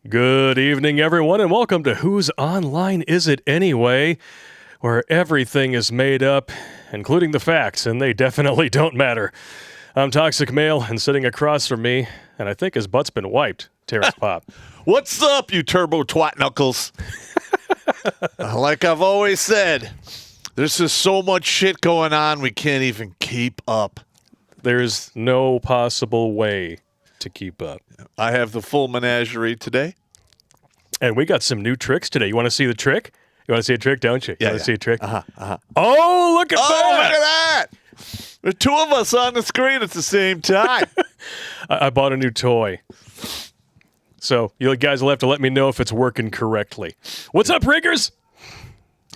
Good evening, everyone, and welcome to Whose Online Is It Anyway, where everything is made up, including the facts, and they definitely don't matter. I'm Toxic Male, and sitting across from me, and I think his butt's been wiped, Terrence Popp. What's up, you turbo twat knuckles? Like I've always said, there's just so much shit going on, we can't even keep up. There's no possible way to keep up. I have the full menagerie today. And we got some new tricks today. You want to see the trick? You want to see a trick, don't you? You want to see a trick? Oh, look at that! Look at that! There's two of us on the screen at the same time. I bought a new toy. So you guys will have to let me know if it's working correctly. What's up, Riggers?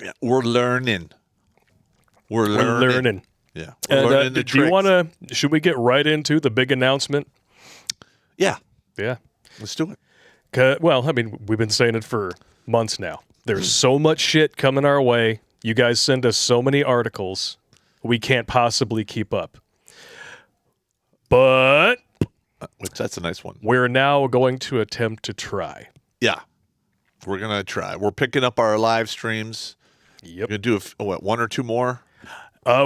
Yeah, we're learning. We're learning. Yeah. And, learning the do you tricks. want to, should we get right into the big announcement? Yeah. Yeah. Let's do it. Well, I mean, we've been saying it for months now. There's so much shit coming our way. You guys send us so many articles. We can't possibly keep up. But Which that's a nice one. we're now going to attempt to try. Yeah. We're going to try. We're picking up our live streams. Yep. Going to do, one or two more?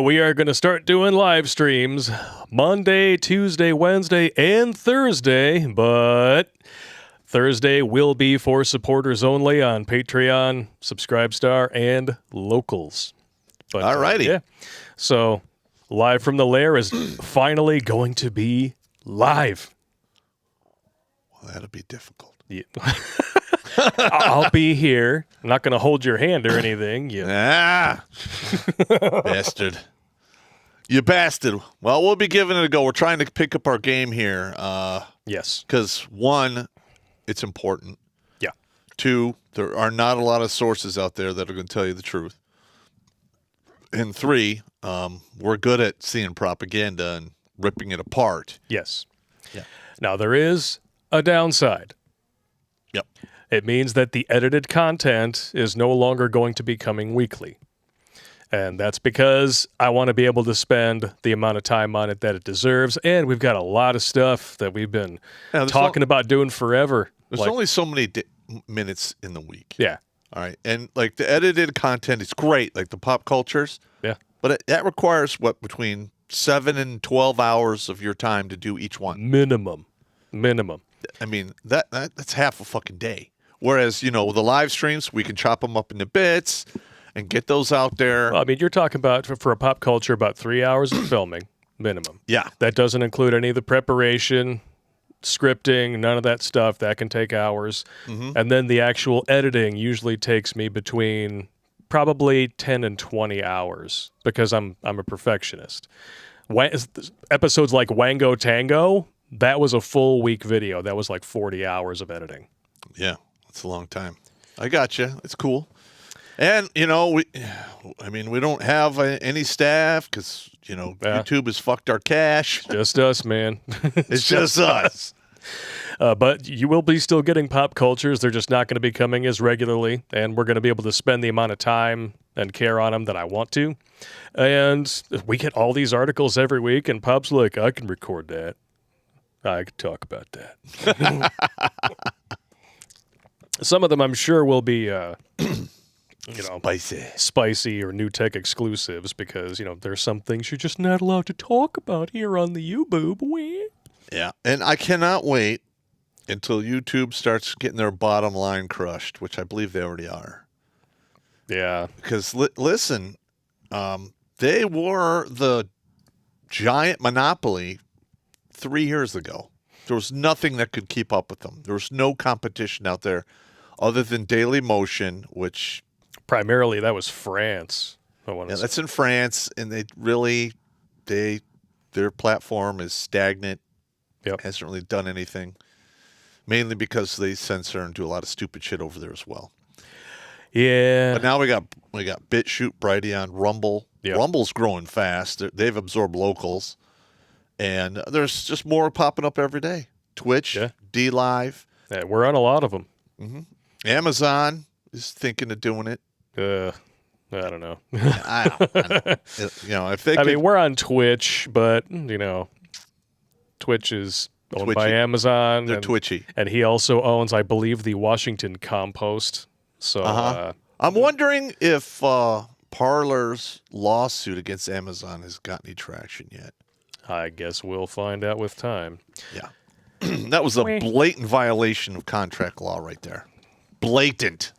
We are going to start doing live streams Monday, Tuesday, Wednesday, and Thursday, but Thursday will be for supporters only on Patreon, Subscribestar, and Locals. But, Alrighty. yeah. So, Live from the Lair is finally going to be live. Well, that'll be difficult. Yeah. I'll be here. I'm not going to hold your hand or anything. Bastard. You bastard. Well, we'll be giving it a go. We're trying to pick up our game here. Yes. Because, one, it's important. Yeah. Two, there are not a lot of sources out there that are going to tell you the truth. And three, we're good at seeing propaganda and ripping it apart. Yes. Yeah. Now, there is a downside. Yep. It means that the edited content is no longer going to be coming weekly. And that's because I want to be able to spend the amount of time on it that it deserves. And we've got a lot of stuff that we've been talking about doing forever. There's only so many minutes in the week. Yeah. All right. And, like, the edited content is great, like the Popp Cultures. Yeah. But that requires, between 7 and 12 hours of your time to do each one. Minimum. I mean, that's half a fucking day. Whereas, the live streams, we can chop them up into bits and get those out there. Well, I mean, you're talking about, for a Popp Culture, about 3 hours of filming, minimum. Yeah. That doesn't include any of the preparation, scripting, none of that stuff. That can take hours. Mm-hmm. And then the actual editing usually takes me between probably 10 and 20 hours because I'm a perfectionist. Episodes like Wango Tango, that was a full week video. That was like 40 hours of editing. Yeah. It's a long time. I got you. It's cool. And, we don't have any staff because, YouTube has fucked our cash. Just us, man. It's just us. But you will be still getting Popp Cultures. They're just not going to be coming as regularly. And we're going to be able to spend the amount of time and care on them that I want to. And we get all these articles every week. And Pop's like, I can record that. I can talk about that. Some of them I'm sure will be, spicy or new tech exclusives because, there's some things you're just not allowed to talk about here on the YouTube. Yeah. And I cannot wait until YouTube starts getting their bottom line crushed, which I believe they already are. Yeah. Because, listen, they were the giant monopoly 3 years ago. There was nothing that could keep up with them. There was no competition out there other than Daily Motion, which... Primarily, that was France. That's in France, and their platform is stagnant. Yep. Hasn't really done anything. Mainly because they censor and do a lot of stupid shit over there as well. Yeah. But now we got BitChute, Brighteon, Rumble. Yep. Rumble's growing fast. They've absorbed Locals. And there's just more popping up every day. Twitch, DLive. Yeah, we're on a lot of them. Mm-hmm. Amazon is thinking of doing it. I don't know. I don't. If they I mean, we're on Twitch, but, Twitch is owned by Amazon. They're twitchy. And he also owns, I believe, the Washington Compost. So I'm wondering if Parler's lawsuit against Amazon has got any traction yet. I guess we'll find out with time. Yeah. That was a blatant violation of contract law right there. Blatant.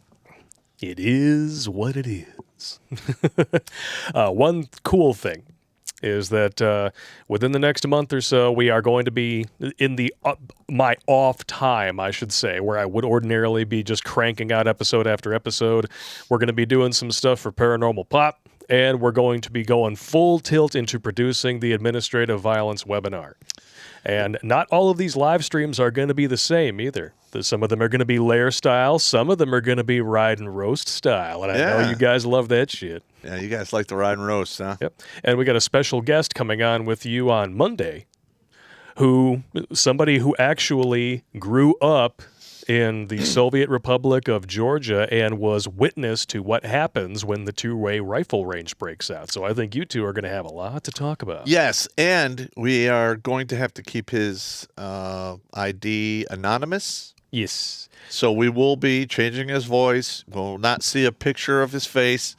It is what it is. One cool thing is that within the next month or so, we are going to be in the my off time, I should say, where I would ordinarily be just cranking out episode after episode. We're going to be doing some stuff for Paranormal Pop, and we're going to be going full tilt into producing the administrative violence webinar. And not all of these live streams are going to be the same either. Some of them are going to be lair style. Some of them are going to be ride and roast style. And I know you guys love that shit. Yeah, you guys like the ride and roast, huh? Yep. And we got a special guest coming on with you on Monday, somebody who actually grew up in the Soviet Republic of Georgia and was witness to what happens when the two-way rifle range breaks out. So I think you two are going to have a lot to talk about. Yes, and we are going to have to keep his ID anonymous. Yes. So we will be changing his voice. We'll not see a picture of his face.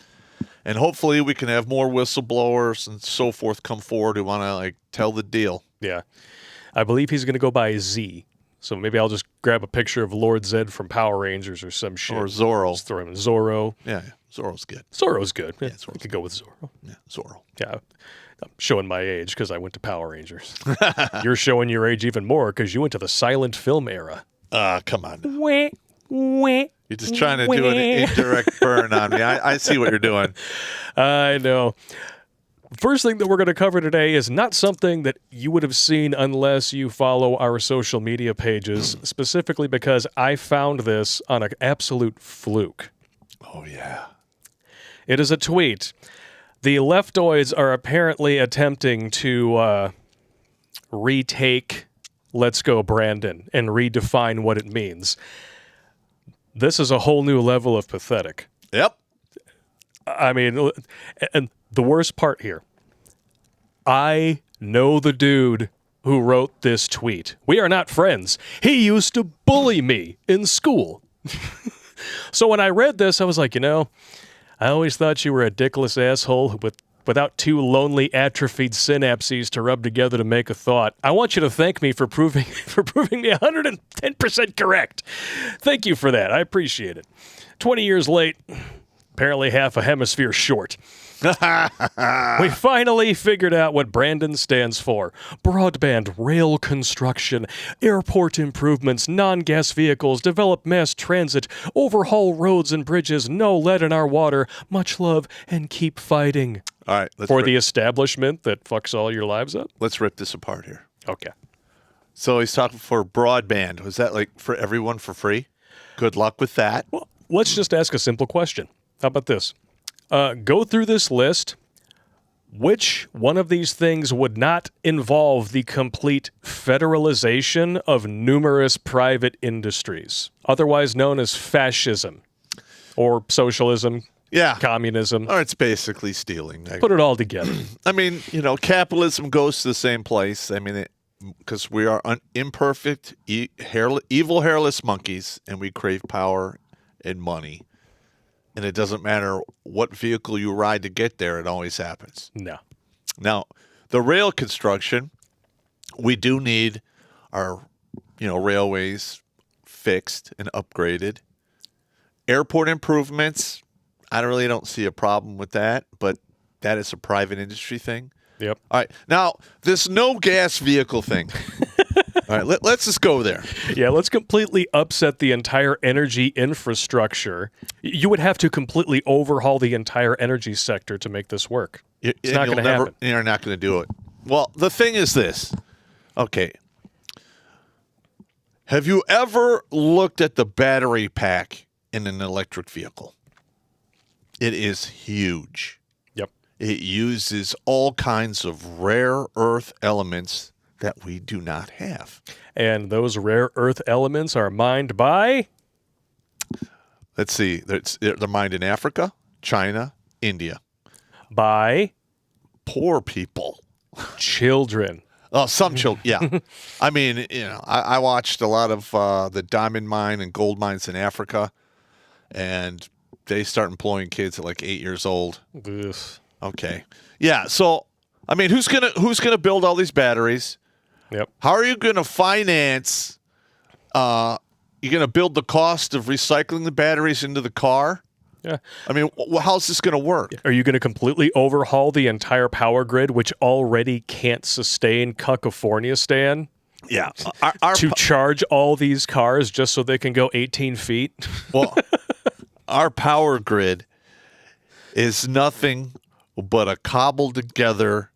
And hopefully we can have more whistleblowers and so forth come forward who want to tell the deal. Yeah. I believe he's going to go by Z. So maybe I'll just grab a picture of Lord Zed from Power Rangers or some shit. Or Zorro. Just throw him in Zorro. Yeah, Zorro's good. Zorro's good. Yeah, Zorro's we could go with Zorro. Yeah, Zorro. Yeah. I'm showing my age because I went to Power Rangers. You're showing your age even more because you went to the silent film era. Come on. You're just trying to do an indirect burn on me. I see what you're doing. I know. First thing that we're going to cover today is not something that you would have seen unless you follow our social media pages, specifically because I found this on an absolute fluke. Oh, yeah. It is a tweet. The Leftoids are apparently attempting to retake Let's Go Brandon and redefine what it means. This is a whole new level of pathetic. Yep. I mean, and the worst part here, I know the dude who wrote this tweet. We are not friends. He used to bully me in school. So when I read this, I was like, I always thought you were a dickless asshole without two lonely atrophied synapses to rub together to make a thought. I want you to thank me for proving me 110% correct. Thank you for that. I appreciate it. 20 years late, apparently half a hemisphere short. We finally figured out what Brandon stands for. Broadband, rail construction, airport improvements, non-gas vehicles, develop mass transit, overhaul roads and bridges, no lead in our water, much love, and keep fighting. All right. For the establishment that fucks all your lives up? Let's rip this apart here. Okay. So he's talking for broadband. Was that for everyone for free? Good luck with that. Well, let's just ask a simple question. How about this? Go through this list. Which one of these things would not involve the complete federalization of numerous private industries, otherwise known as fascism or socialism, communism? Or it's basically stealing. Put it all together. I mean, capitalism goes to the same place. I mean, because we are imperfect, evil, hairless monkeys, and we crave power and money. And it doesn't matter what vehicle you ride to get there, it always happens. No. Now, the rail construction, we do need our, railways fixed and upgraded. Airport improvements, I really don't see a problem with that, but that is a private industry thing. Yep. All right. Now, this no gas vehicle thing. All right, let's just go there. Yeah, let's completely upset the entire energy infrastructure. You would have to completely overhaul the entire energy sector to make this work. It's not going to happen. You're not going to do it. Well, the thing is this. Okay. Have you ever looked at the battery pack in an electric vehicle? It is huge. Yep. It uses all kinds of rare earth elements that we do not have. And those rare earth elements are mined by? Let's see. They're mined in Africa, China, India. By? Poor people. Children. Oh, some children, yeah. I mean, I watched a lot of the diamond mine and gold mines in Africa, and they start employing kids at like 8 years old. Ugh. Okay, yeah. So, I mean, who's gonna build all these batteries? Yep. How are you gonna finance? You're gonna build the cost of recycling the batteries into the car? Yeah. I mean, how's this gonna work? Are you going to completely overhaul the entire power grid, which already can't sustain California, Stan? Yeah. To charge all these cars just so they can go 18 feet? Well, our power grid is nothing but a cobbled together,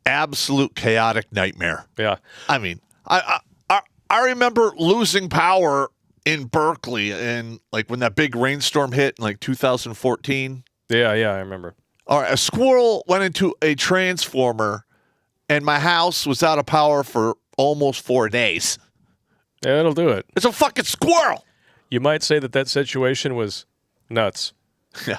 absolute chaotic nightmare. Yeah. I mean, I remember losing power in Berkeley and like when that big rainstorm hit in like 2014. Yeah, I remember. All right, a squirrel went into a transformer and my house was out of power for almost 4 days. Yeah, that'll do it. It's a fucking squirrel. You might say that situation was nuts. Yeah.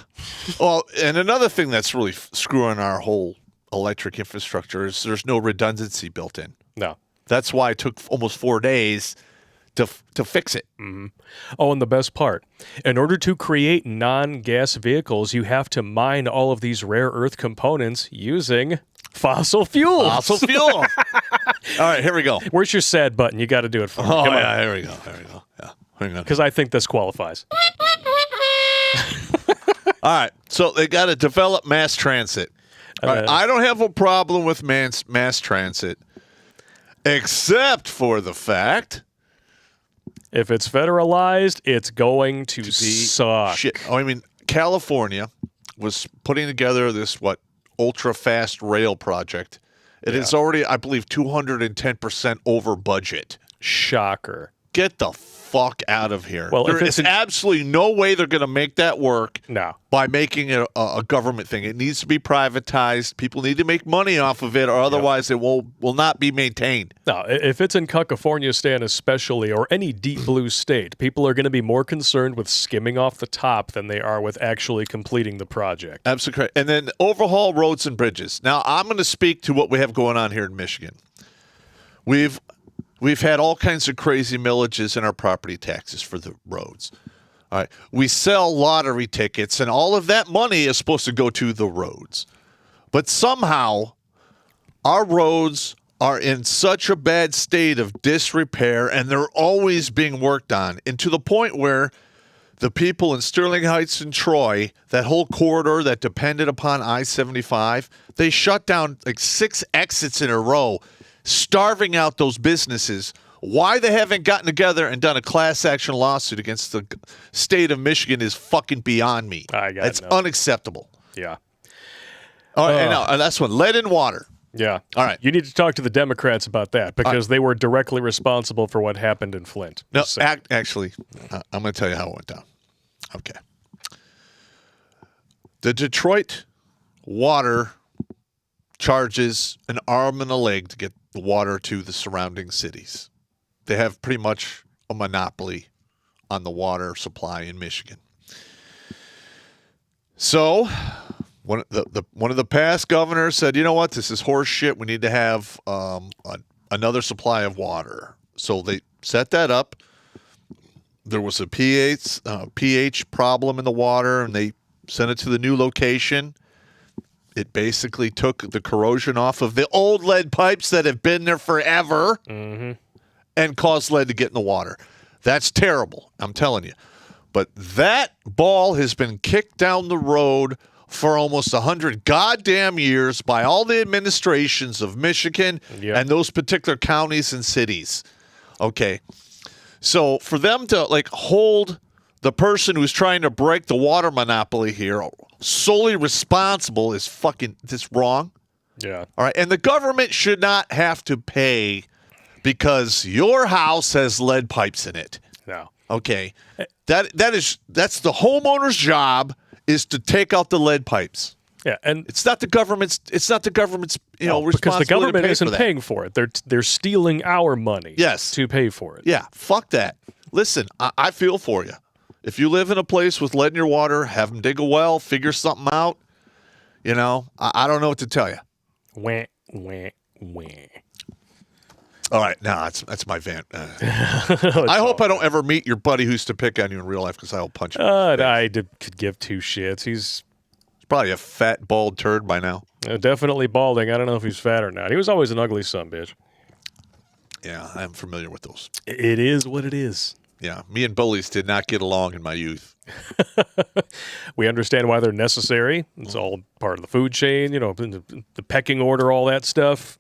Well, and another thing that's really screwing our whole electric infrastructure is there's no redundancy built in. No. That's why it took almost 4 days to fix it. Mm-hmm. Oh, and the best part, in order to create non-gas vehicles, you have to mine all of these rare earth components using fossil fuels. Fossil fuel. All right, here we go. Where's your sad button? You got to do it for me. Oh, Come yeah, on. here we go. Yeah, hang on. Because I think this qualifies. All right, so they got to develop mass transit. All right, I don't have a problem with mass transit, except for the fact if it's federalized, it's going to suck. Shit. Oh, I mean, California was putting together this ultra-fast rail project. It is already, I believe, 210% over budget. Shocker. Get the fuck out of here. Well, there is absolutely no way they're going to make that work by making it a government thing. It needs to be privatized. People need to make money off of it, or otherwise it will not be maintained. No, if it's in California, Stan, especially, or any deep blue state, people are going to be more concerned with skimming off the top than they are with actually completing the project. Absolutely correct. And then overhaul roads and bridges. Now, I'm going to speak to what we have going on here in Michigan. We've had all kinds of crazy millages in our property taxes for the roads. All right. We sell lottery tickets, and all of that money is supposed to go to the roads. But somehow, our roads are in such a bad state of disrepair, and they're always being worked on, and to the point where the people in Sterling Heights and Troy, that whole corridor that depended upon I-75, they shut down like 6 exits in a row, starving out those businesses. Why they haven't gotten together and done a class action lawsuit against the state of Michigan is fucking beyond me. It's unacceptable. Yeah. All right, and now, last one, lead in water. Yeah. All right. You need to talk to the Democrats about that because they were directly responsible for what happened in Flint. No, actually, I'm going to tell you how it went down. Okay. The Detroit water charges an arm and a leg to get the water to the surrounding cities. They have pretty much a monopoly on the water supply in Michigan. So one of the past governors said, you know what, this is horse shit. We need to have another supply of water. So they set that up. There was a pH problem in the water, and they sent it to the new location. It basically took the corrosion off of the old lead pipes that have been there forever and caused lead to get in the water. That's terrible, I'm telling you. But that ball has been kicked down the road for almost 100 goddamn years by all the administrations of Michigan and those particular counties and cities. Okay. So for them to hold the person who's trying to break the water monopoly here solely responsible is fucking this wrong. Yeah. All right. And the government should not have to pay because your house has lead pipes in it. No. Okay. That's the homeowner's job is to take out the lead pipes. Yeah, and it's not the government's responsibility because the government isn't paying for it. They're stealing our money. Yes. To pay for it. Yeah. Fuck that. Listen, I feel for you. If you live in a place with lead in your water, have them dig a well, figure something out. I don't know what to tell you. Wah, wah, wah. All right, no, that's my van. I hope I don't ever meet your buddy who used to pick on you in real life because I will punch him. Could give two shits. He's probably a fat, bald turd by now. Definitely balding. I don't know if he's fat or not. He was always an ugly son, bitch. Yeah, I'm familiar with those. It is what it is. Yeah, me and bullies did not get along in my youth. We understand why they're necessary. It's all part of the food chain, the pecking order, all that stuff.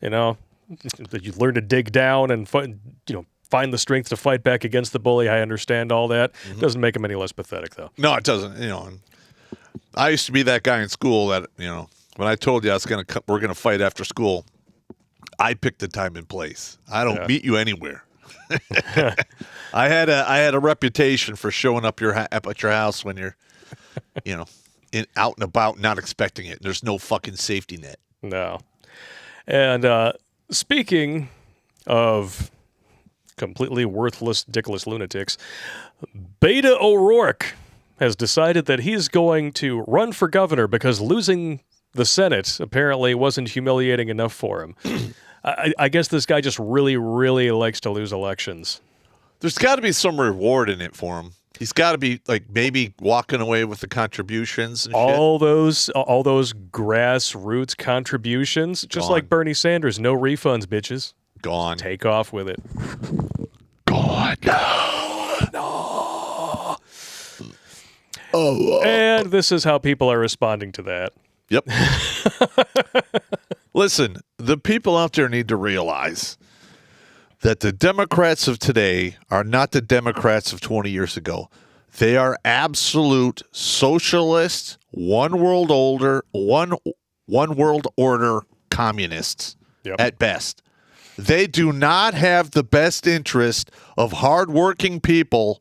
That you learn to dig down and find the strength to fight back against the bully. I understand all that. Mm-hmm. Doesn't make him any less pathetic, though. No, it doesn't. I used to be that guy in school that when I told you we're gonna fight after school, I picked the time and place. I don't meet you anywhere. I had a reputation for showing up at your house when you're, out and about, not expecting it. There's no fucking safety net. No. And speaking of completely worthless, dickless lunatics, Beto O'Rourke has decided that he's going to run for governor because losing the Senate apparently wasn't humiliating enough for him. I guess this guy just really, really likes to lose elections. There's got to be some reward in it for him. He's got to be maybe walking away with the contributions and all those grassroots contributions, just like Bernie Sanders, no refunds, bitches. Gone. Take off with it. Gone. No. And this is how people are responding to that. Yep. Listen, the people out there need to realize that the Democrats of today are not the Democrats of 20 years ago. They are absolute socialist, one world order communists at best. They do not have the best interest of hardworking people,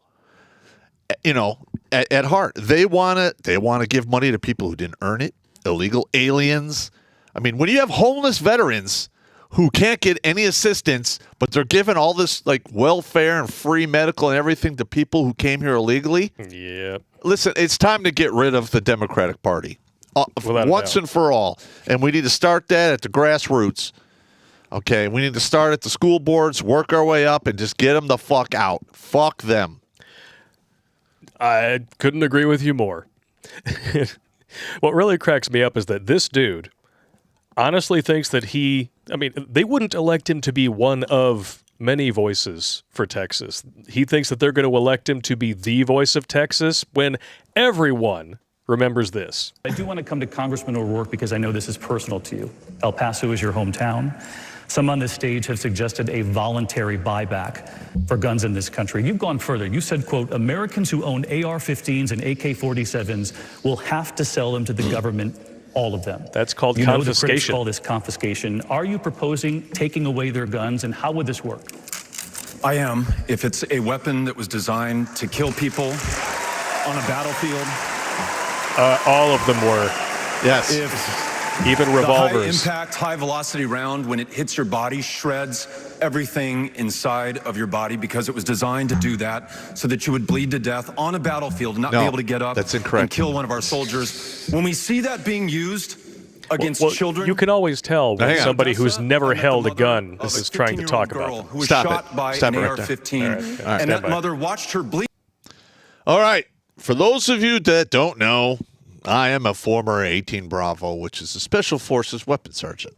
at heart. They want to give money to people who didn't earn it, illegal aliens. I mean, when you have homeless veterans who can't get any assistance, but they're giving all this welfare and free medical and everything to people who came here illegally. Yeah. Listen, it's time to get rid of the Democratic Party once and for all. And we need to start that at the grassroots. Okay, we need to start at the school boards, work our way up, and just get them the fuck out. Fuck them. I couldn't agree with you more. What really cracks me up is that this dude honestly thinks that they wouldn't elect him to be one of many voices for Texas. He thinks that they're going to elect him to be the voice of Texas when everyone remembers this. I do want to come to Congressman O'Rourke because I know this is personal to you. El Paso is your hometown. Some on this stage have suggested a voluntary buyback for guns in this country. You've gone further. You said, quote, Americans who own AR-15s and AK-47s will have to sell them to the government, all of them. That's called confiscation. confiscation. The critics call this confiscation. Are you proposing taking away their guns, and how would this work? I am. If it's a weapon that was designed to kill people on a battlefield. All of them were. Yes. Even revolvers. The high-impact, high-velocity round, when it hits your body, shreds everything inside of your body because it was designed to do that so that you would bleed to death on a battlefield and not be able to get up and kill one of our soldiers. When we see that being used against children... You can always tell when somebody who's never held a gun is trying to talk about them. Who was shot by an AR-15, and that mother watched her bleed. All right. For those of you that don't know, I am a former 18 Bravo, which is a Special Forces weapons sergeant.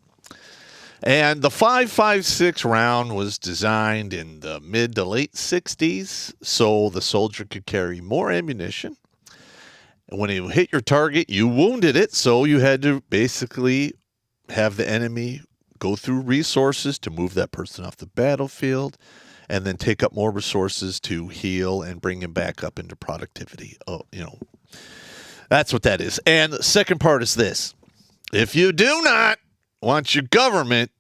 And the 5.56 round was designed in the mid to late 60s so the soldier could carry more ammunition. And when you hit your target, you wounded it, so you had to basically have the enemy go through resources to move that person off the battlefield and then take up more resources to heal and bring him back up into productivity. That's what that is. And the second part is this. If you do not want your government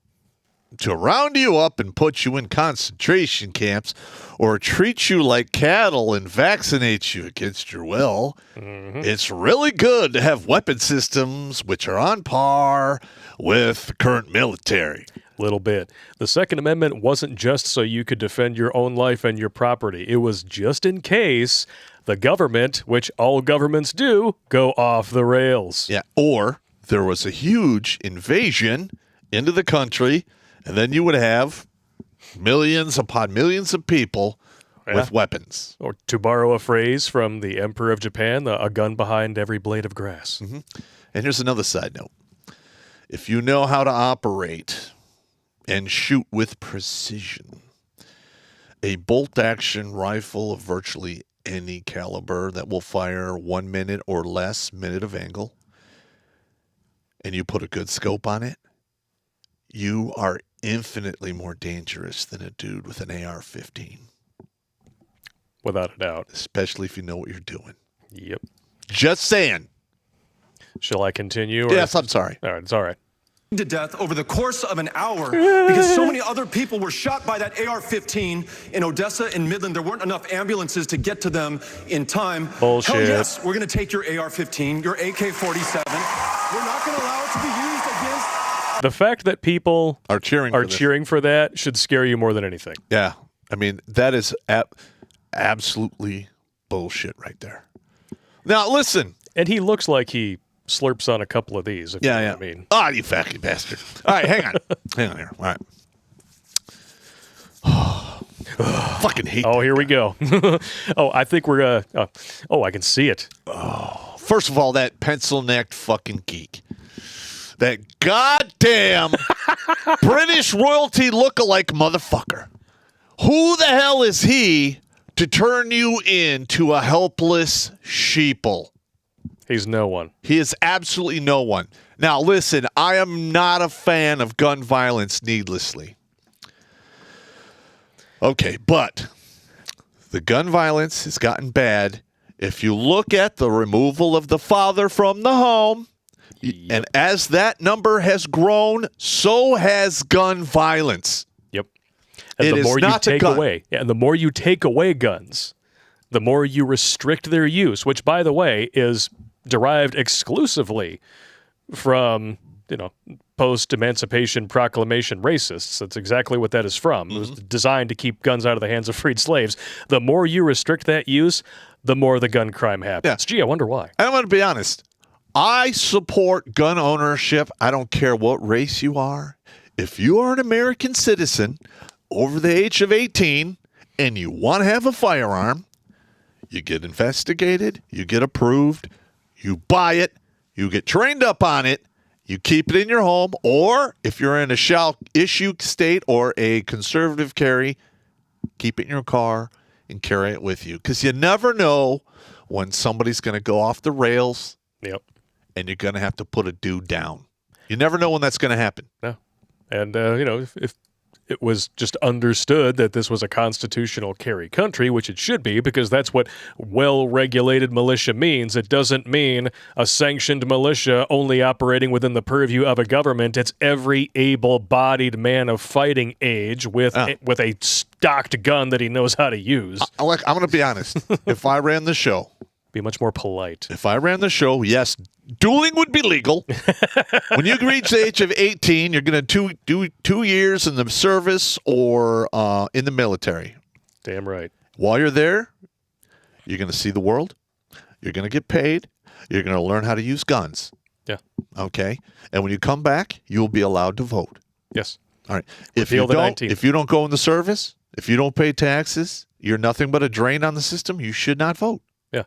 to round you up and put you in concentration camps or treat you like cattle and vaccinate you against your will, it's really good to have weapon systems which are on par with the current military. Little bit. The Second Amendment wasn't just so you could defend your own life and your property. It was just in case the government, which all governments do, go off the rails. Yeah, or there was a huge invasion into the country, and then you would have Millions upon millions of people with weapons. Or to borrow a phrase from the Emperor of Japan, a gun behind every blade of grass. Mm-hmm. And here's another side note. If you know how to operate and shoot with precision, a bolt-action rifle of virtually any caliber that will fire 1 minute or less minute of angle, and you put a good scope on it, you are infinitely more dangerous than a dude with an AR-15. Without a doubt. Especially if you know what you're doing. Yep. Just saying. Shall I continue? Yes, I'm sorry. All right, it's all right. To death over the course of an hour because so many other people were shot by that AR-15 in Odessa and Midland. There weren't enough ambulances to get to them in time. Bullshit. Hell yes, we're going to take your AR-15, your AK-47. We're not going to allow it to be used against... The fact that people are cheering for that should scare you more than anything. Yeah. I mean, that is absolutely bullshit right there. Now, listen. And he looks like he slurps on a couple of these. If you know what I mean. Oh, you fucking bastard. All right, hang on. Hang on here. All right. Fucking hate Oh, here we go. Oh, I think we're I can see it. Oh, first of all, that pencil-necked fucking geek. That goddamn British royalty lookalike motherfucker. Who the hell is he to turn you into a helpless sheeple? He's no one. He is absolutely no one. Now, listen, I am not a fan of gun violence needlessly. Okay, but the gun violence has gotten bad. If you look at the removal of the father from the home, and as that number has grown, so has gun violence. Yep. And the more you take away, and the more you take away guns, the more you restrict their use, which, by the way, is derived exclusively from, post-Emancipation Proclamation racists. That's exactly what that is from. It was designed to keep guns out of the hands of freed slaves. The more you restrict that use, the more the gun crime happens. Yeah. Gee, I wonder why. And I'm going to be honest. I support gun ownership. I don't care what race you are. If you are an American citizen over the age of 18 and you want to have a firearm, you get investigated, you get approved, you buy it, you get trained up on it, you keep it in your home, or if you're in a shall issue state or a conservative carry, keep it in your car and carry it with you. Because you never know when somebody's going to go off the rails. Yep. And you're going to have to put a dude down. You never know when that's going to happen. No. And, if it was just understood that this was a constitutional carry country, which it should be, because that's what well-regulated militia means. It doesn't mean a sanctioned militia only operating within the purview of a government. It's every able-bodied man of fighting age with a stocked gun that he knows how to use. I'm going to be honest. If I ran the show... Be much more polite. If I ran the show, yes, dueling would be legal. When you reach the age of 18, you're going to do 2 years in the service or in the military. Damn right. While you're there, you're going to see the world. You're going to get paid. You're going to learn how to use guns. Yeah. Okay? And when you come back, you'll be allowed to vote. Yes. All right. If you don't go in the service, if you don't pay taxes, you're nothing but a drain on the system, you should not vote. Yeah.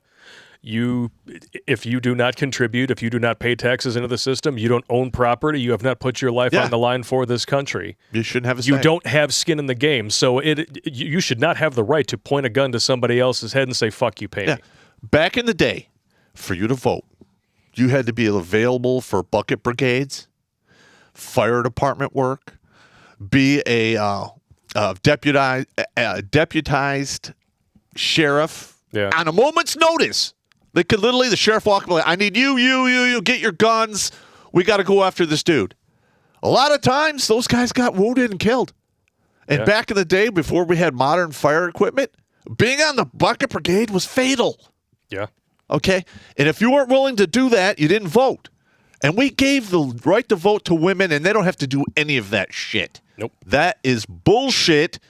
If you do not contribute, if you do not pay taxes into the system, you don't own property, you have not put your life on the line for this country. You shouldn't have a say. You don't have skin in the game, so you should not have the right to point a gun to somebody else's head and say, fuck you, pay me. Back in the day, for you to vote, you had to be available for bucket brigades, fire department work, be a deputized sheriff on a moment's notice. They could literally, the sheriff walk up, I need you, get your guns. We got to go after this dude. A lot of times, those guys got wounded and killed. And back in the day, before we had modern fire equipment, being on the bucket brigade was fatal. Yeah. Okay? And if you weren't willing to do that, you didn't vote. And we gave the right to vote to women, and they don't have to do any of that shit. Nope. That is bullshit.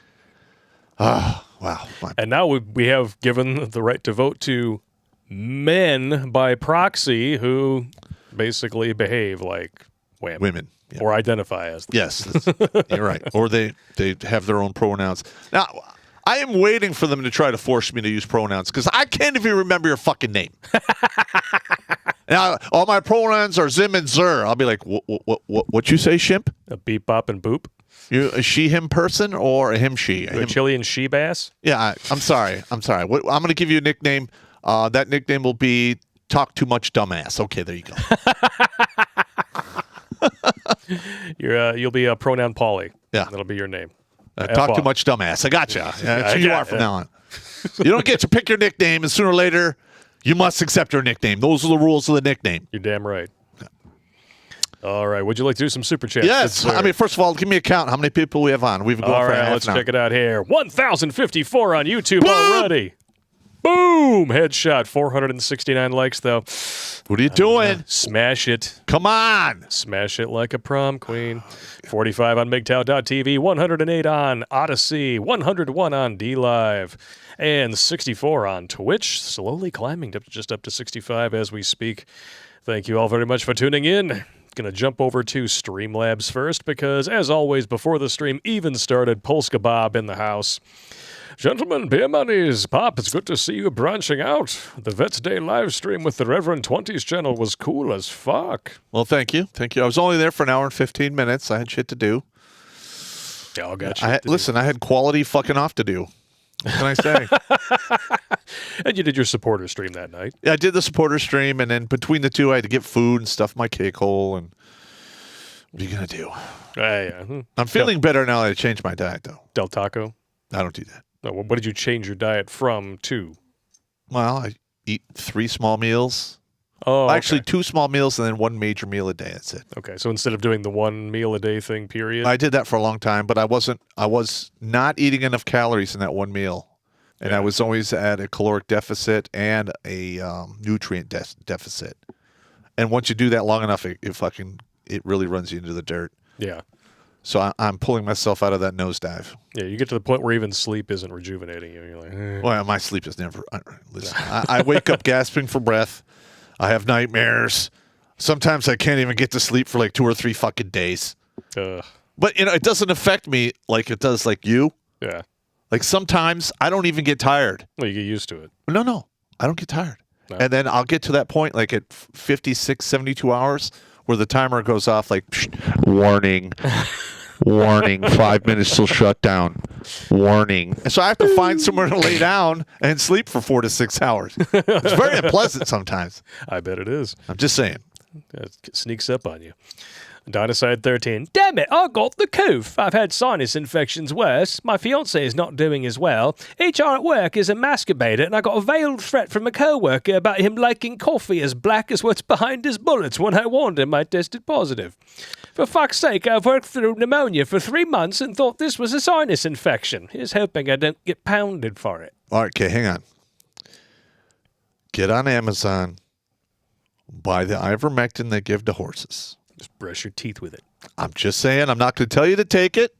Wow. And now we have given the right to vote to men by proxy who basically behave like Women. Yeah. Or identify as them. Yes, you're right. Or they have their own pronouns. Now, I am waiting for them to try to force me to use pronouns because I can't even remember your fucking name. Now, all my pronouns are Zim and Zer. I'll be like, what you say, Shimp? A beep, bop, and boop. A she, him person or a him, she? A Chilean she bass? Yeah, I'm sorry. I'm going to give you a nickname. That nickname will be Talk Too Much Dumbass. Okay, there you go. You'll be a pronoun Pauly. Yeah. That'll be your name. Talk Too Much Dumbass. I gotcha. That's who you are from now on. You don't get to pick your nickname, and sooner or later, you must accept your nickname. Those are the rules of the nickname. You're damn right. All right. Would you like to do some super chats? Yes. I mean, first of all, give me a count. How many people we have on? We've been going for let's check it out here. 1,054 on YouTube already. Boom! Headshot. 469 likes, though. What are you doing? Smash it. Come on. Smash it like a prom queen. 45 on MGTOW.tv, 108 on Odyssey, 101 on DLive, and 64 on Twitch. Slowly climbing just up to 65 as we speak. Thank you all very much for tuning in. Going to jump over to Streamlabs first because, as always, before the stream even started, Polska Bob in the house. Gentlemen, beer money's, Pop, it's good to see you branching out. The Vets Day live stream with the Reverend 20s channel was cool as fuck. Well, thank you. Thank you. I was only there for an hour and 15 minutes. I had shit to do. Y'all got shit Listen, I had quality fucking off to do. What can I say? And you did your supporter stream that night. Yeah, I did the supporter stream, and then between the two, I had to get food and stuff my cake hole, and what are you going to do? Yeah. I'm feeling better now that I changed my diet, though. Del Taco? I don't do that. No, what did you change your diet from to? Well, I eat 3 small meals. Oh, okay. Actually, 2 small meals and then 1 major meal a day. That's it. Okay, so instead of doing the 1 meal a day thing, period? I did that for a long time, but I was not eating enough calories in that 1 meal. And I was always at a caloric deficit and a nutrient deficit. And once you do that long enough, it really runs you into the dirt. Yeah. So I'm pulling myself out of that nosedive. Yeah, you get to the point where even sleep isn't rejuvenating you. You're like, Well, my sleep is never. Listen, I wake up gasping for breath. I have nightmares. Sometimes I can't even get to sleep for like 2 or 3 fucking days. But it doesn't affect me like it does like you. Yeah. Like sometimes I don't even get tired. Well, you get used to it. No, I don't get tired. No. And then I'll get to that point like at 56, 72 hours where the timer goes off like, warning, warning, 5 minutes till shutdown, warning. And so I have to find somewhere to lay down and sleep for 4 to 6 hours. It's very unpleasant sometimes. I bet it is. I'm just saying. It sneaks up on you. Dynaside 13. Damn it, I got the coof. I've had sinus infections worse. My fiancé is not doing as well. HR at work is a masturbator, and I got a veiled threat from a co-worker about him liking coffee as black as what's behind his bullets when I warned him I tested positive. For fuck's sake, I've worked through pneumonia for 3 months and thought this was a sinus infection. Here's hoping I don't get pounded for it. All right, okay, hang on. Get on Amazon. Buy the ivermectin they give to horses. Just brush your teeth with it. I'm just saying. I'm not going to tell you to take it.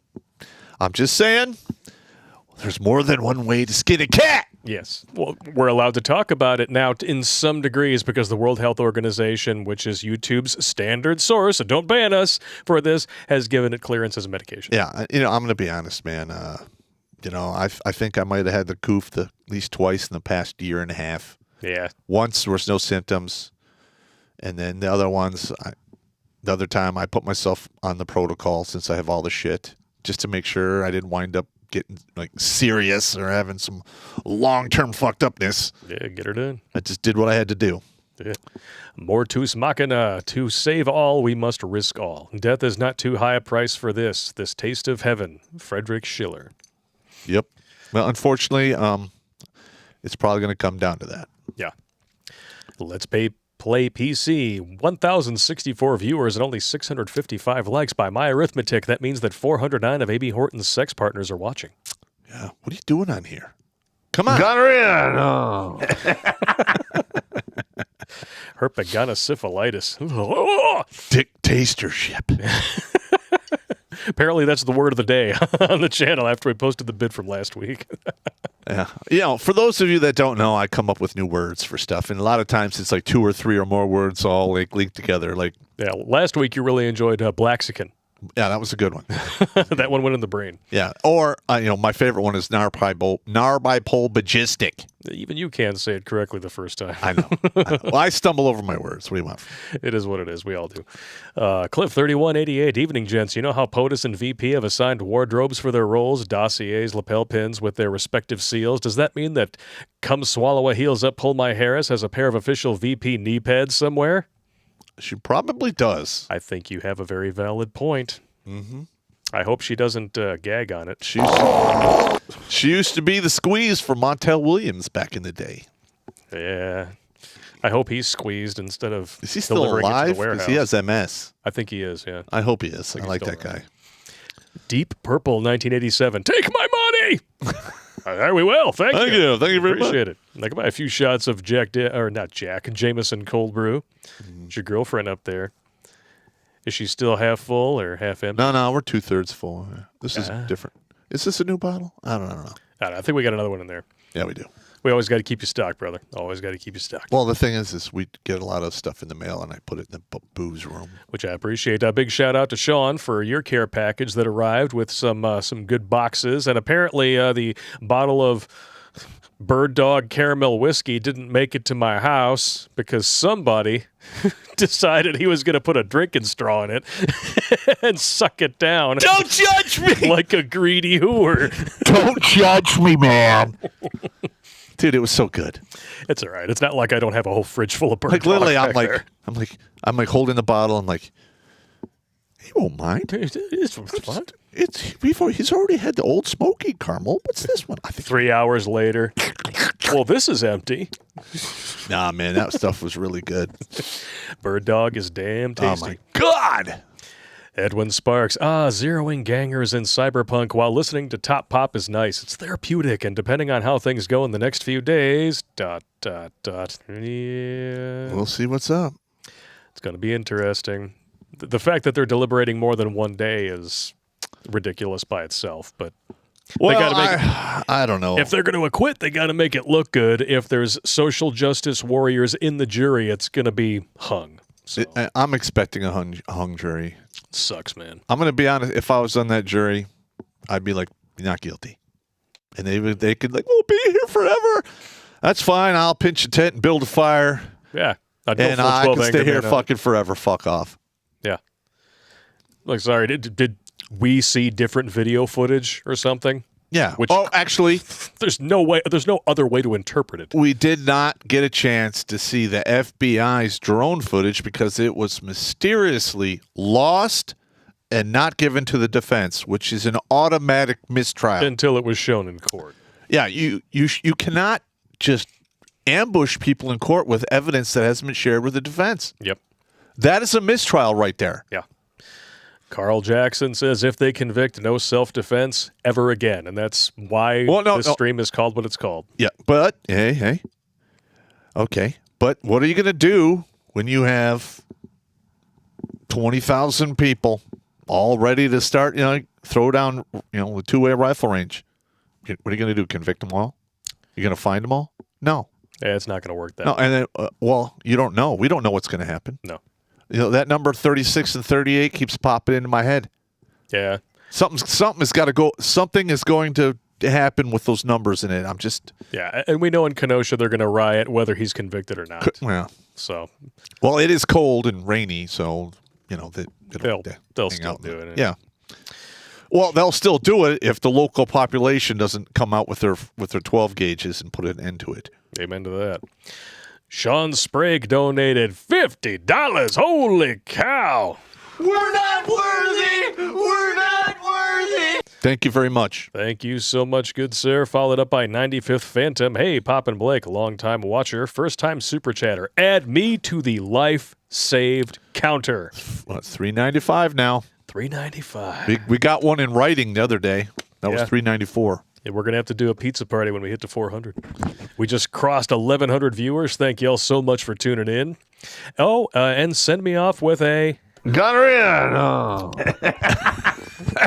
I'm just saying. There's more than one way to skin a cat. Yes. Well, we're allowed to talk about it now in some degrees because the World Health Organization, which is YouTube's standard source, so don't ban us for this, has given it clearance as a medication. Yeah. I'm going to be honest, man. I think I might have had the coof at least twice in the past year and a half. Yeah. Once there was no symptoms. And then the other time I put myself on the protocol since I have all the shit just to make sure I didn't wind up getting like serious or having some long-term fucked upness. Yeah, get her done. I just did what I had to do. Yeah. Mortus machina. To save all, we must risk all. Death is not too high a price for this taste of heaven. Friedrich Schiller. Yep. Well, unfortunately, it's probably going to come down to that. Yeah. Let's play PC. 1,064 viewers and only 655 likes by my arithmetic. That means that 409 of A.B. Horton's sex partners are watching. Yeah. What are you doing on here? Come on. Gonorrhea. No. Herpetogonosyphilitis. Dictatorship. Apparently that's the word of the day on the channel after we posted the bid from last week. Yeah. For those of you that don't know, I come up with new words for stuff, and a lot of times it's like 2 or 3 or more words all like linked together. Like, yeah, last week you really enjoyed Blaxican. Yeah, that was a good one. That one went in the brain. Yeah. Or, my favorite one is narbipolbagistic. Even you can't say it correctly the first time. I know. Well, I stumble over my words. What do you want? It is what it is. We all do. Cliff3188. Evening, gents. You know how POTUS and VP have assigned wardrobes for their roles, dossiers, lapel pins with their respective seals? Does that mean that Come Swallow a Heels Up, Pull My Harris has a pair of official VP knee pads somewhere? She probably does. I think you have a very valid point. Mm-hmm. I hope she doesn't gag on it. She used to be the squeeze for Montel Williams back in the day. Yeah. I hope he's squeezed instead of Is he still alive? Because he has MS. I think he is, yeah. I hope he is. I like that guy. Deep Purple 1987. Take my money! There we will. Thank you. Thank you very much. Appreciate it. I can buy a few shots of Jameson Cold Brew. Is your girlfriend up there? Is she still half full or half empty? No, we're 2/3 full. This is different. Is this a new bottle? I don't know. I think we got another one in there. Yeah, we do. We always got to keep you stocked, brother. Always got to keep you stocked. Well, the thing is we get a lot of stuff in the mail, and I put it in the booze room. Which I appreciate. A big shout out to Sean for your care package that arrived with some good boxes. And apparently the bottle of Bird Dog caramel whiskey didn't make it to my house because somebody decided he was going to put a drinking straw in it and suck it down. Don't judge me! Like a greedy hooer. Don't judge me, man. Dude, it was so good. It's all right. It's not like I don't have a whole fridge full of Bird Like Dog literally, back there. I'm like holding the bottle. I'm like, he won't mind. It's what? He's already had the Old Smoky caramel. What's this one? I think 3 hours later. Well, this is empty. Nah, man, that stuff was really good. Bird Dog is damn tasty. Oh my God. Edwin Sparks. Zeroing gangers in Cyberpunk while listening to Top Pop is nice. It's therapeutic, and depending on how things go in the next few days, ... Yeah. We'll see what's up. It's going to be interesting. The fact that they're deliberating more than one day is ridiculous by itself, but well, they got to make I don't know. If they're going to acquit, they got to make it look good. If there's social justice warriors in the jury, it's going to be hung. So. I'm expecting a hung jury. Sucks, man. I'm going to be honest. If I was on that jury, I'd be like, you're not guilty. And they could like, we'll be here forever. That's fine. I'll pinch a tent and build a fire. Yeah. And I can stay here fucking forever. Fuck off. Yeah. Like, sorry, did we see different video footage or something? Yeah. Actually, there's no other way to interpret it. We did not get a chance to see the FBI's drone footage because it was mysteriously lost and not given to the defense, which is an automatic mistrial. Until it was shown in court. Yeah, you cannot just ambush people in court with evidence that hasn't been shared with the defense. Yep. That is a mistrial right there. Yeah. Carl Jackson says, if they convict, no self-defense ever again. And that's why this stream is called what it's called. Yeah, but, hey. Okay, but what are you going to do when you have 20,000 people all ready to start, throw down, the two-way rifle range? What are you going to do, convict them all? You're going to find them all? No. Yeah, it's not going to work that way. And then, you don't know. We don't know what's going to happen. No. That number 36 and 38 keeps popping into my head. Yeah. Something has got to go. Something is going to happen with those numbers in it. I'm just. Yeah, and we know in Kenosha they're going to riot whether he's convicted or not. Well, it is cold and rainy, so they'll still do it. Yeah. Well, they'll still do it if the local population doesn't come out with their 12 gauges and put an end to it. Amen to that. Sean Sprague donated $50. Holy cow. We're not worthy. We're not worthy. Thank you very much. Thank you so much, good sir. Followed up by 95th Phantom. Hey, Pop and Blake, long-time watcher, first-time super chatter. Add me to the life saved counter. Well, it's $3.95 now. $3.95. We got one in writing the other day. That was $3.94. Yeah, we're going to have to do a pizza party when we hit to 400. We just crossed 1,100 viewers. Thank y'all so much for tuning in. Oh, and send me off with a... Got her in.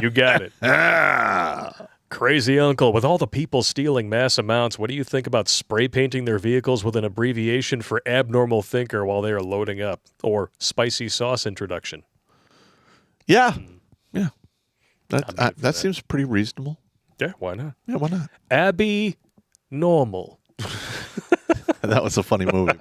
You got it. Crazy uncle, with all the people stealing mass amounts, what do you think about spray painting their vehicles with an abbreviation for abnormal thinker while they are loading up? Or spicy sauce introduction? Yeah. Yeah. That seems pretty reasonable. Yeah, why not? Yeah, why not? Abby Normal. That was a funny movie,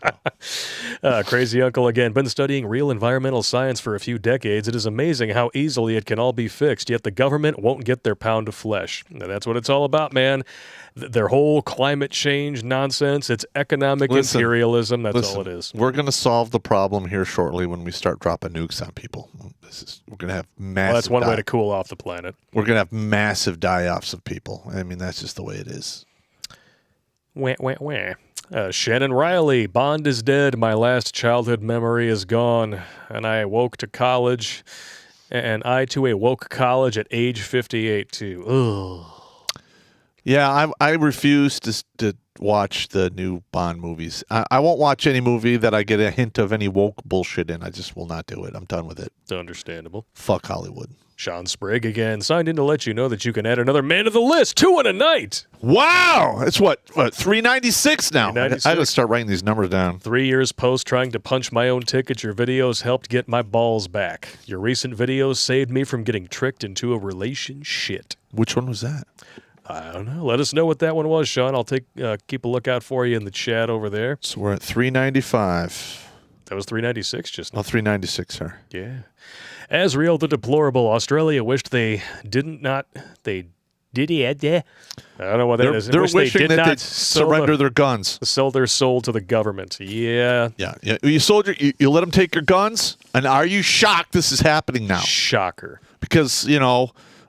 bro. Crazy uncle again. Been studying real environmental science for a few decades. It is amazing how easily it can all be fixed, yet the government won't get their pound of flesh. Now, that's what it's all about, man. Their whole climate change nonsense. It's economic imperialism. That's all it is. We're going to solve the problem here shortly when we start dropping nukes on people. We're going to have massive... Well, that's one way to cool off the planet. We're going to have massive die-offs of people. I mean, that's just the way it is. Wah, wah, wah. Shannon Riley, Bond is dead. My last childhood memory is gone. And I awoke to college. And I, too, awoke college at age 58, too. Ugh. Yeah, I refuse to watch the new Bond movies. I won't watch any movie that I get a hint of any woke bullshit in. I just will not do it. I'm done with it. It's understandable. Fuck Hollywood. Sean Sprague again, signed in to let you know that you can add another man to the list, 2 in a night. Wow! It's what 396 now. 396. I got to start writing these numbers down. 3 years post trying to punch my own ticket, your videos helped get my balls back. Your recent videos saved me from getting tricked into a relationship. Which one was that? I don't know. Let us know what that one was, Sean. I'll keep a lookout for you in the chat over there. So we're at 395. That was 396 just now. Oh, 396, sir. Yeah. As real the deplorable, Australia wished they didn't not... They did it. I don't know what that is. They're wishing that they'd surrender their guns. Sell their soul to the government. Yeah. Yeah. You let them take your guns? And are you shocked this is happening now? Shocker. Because,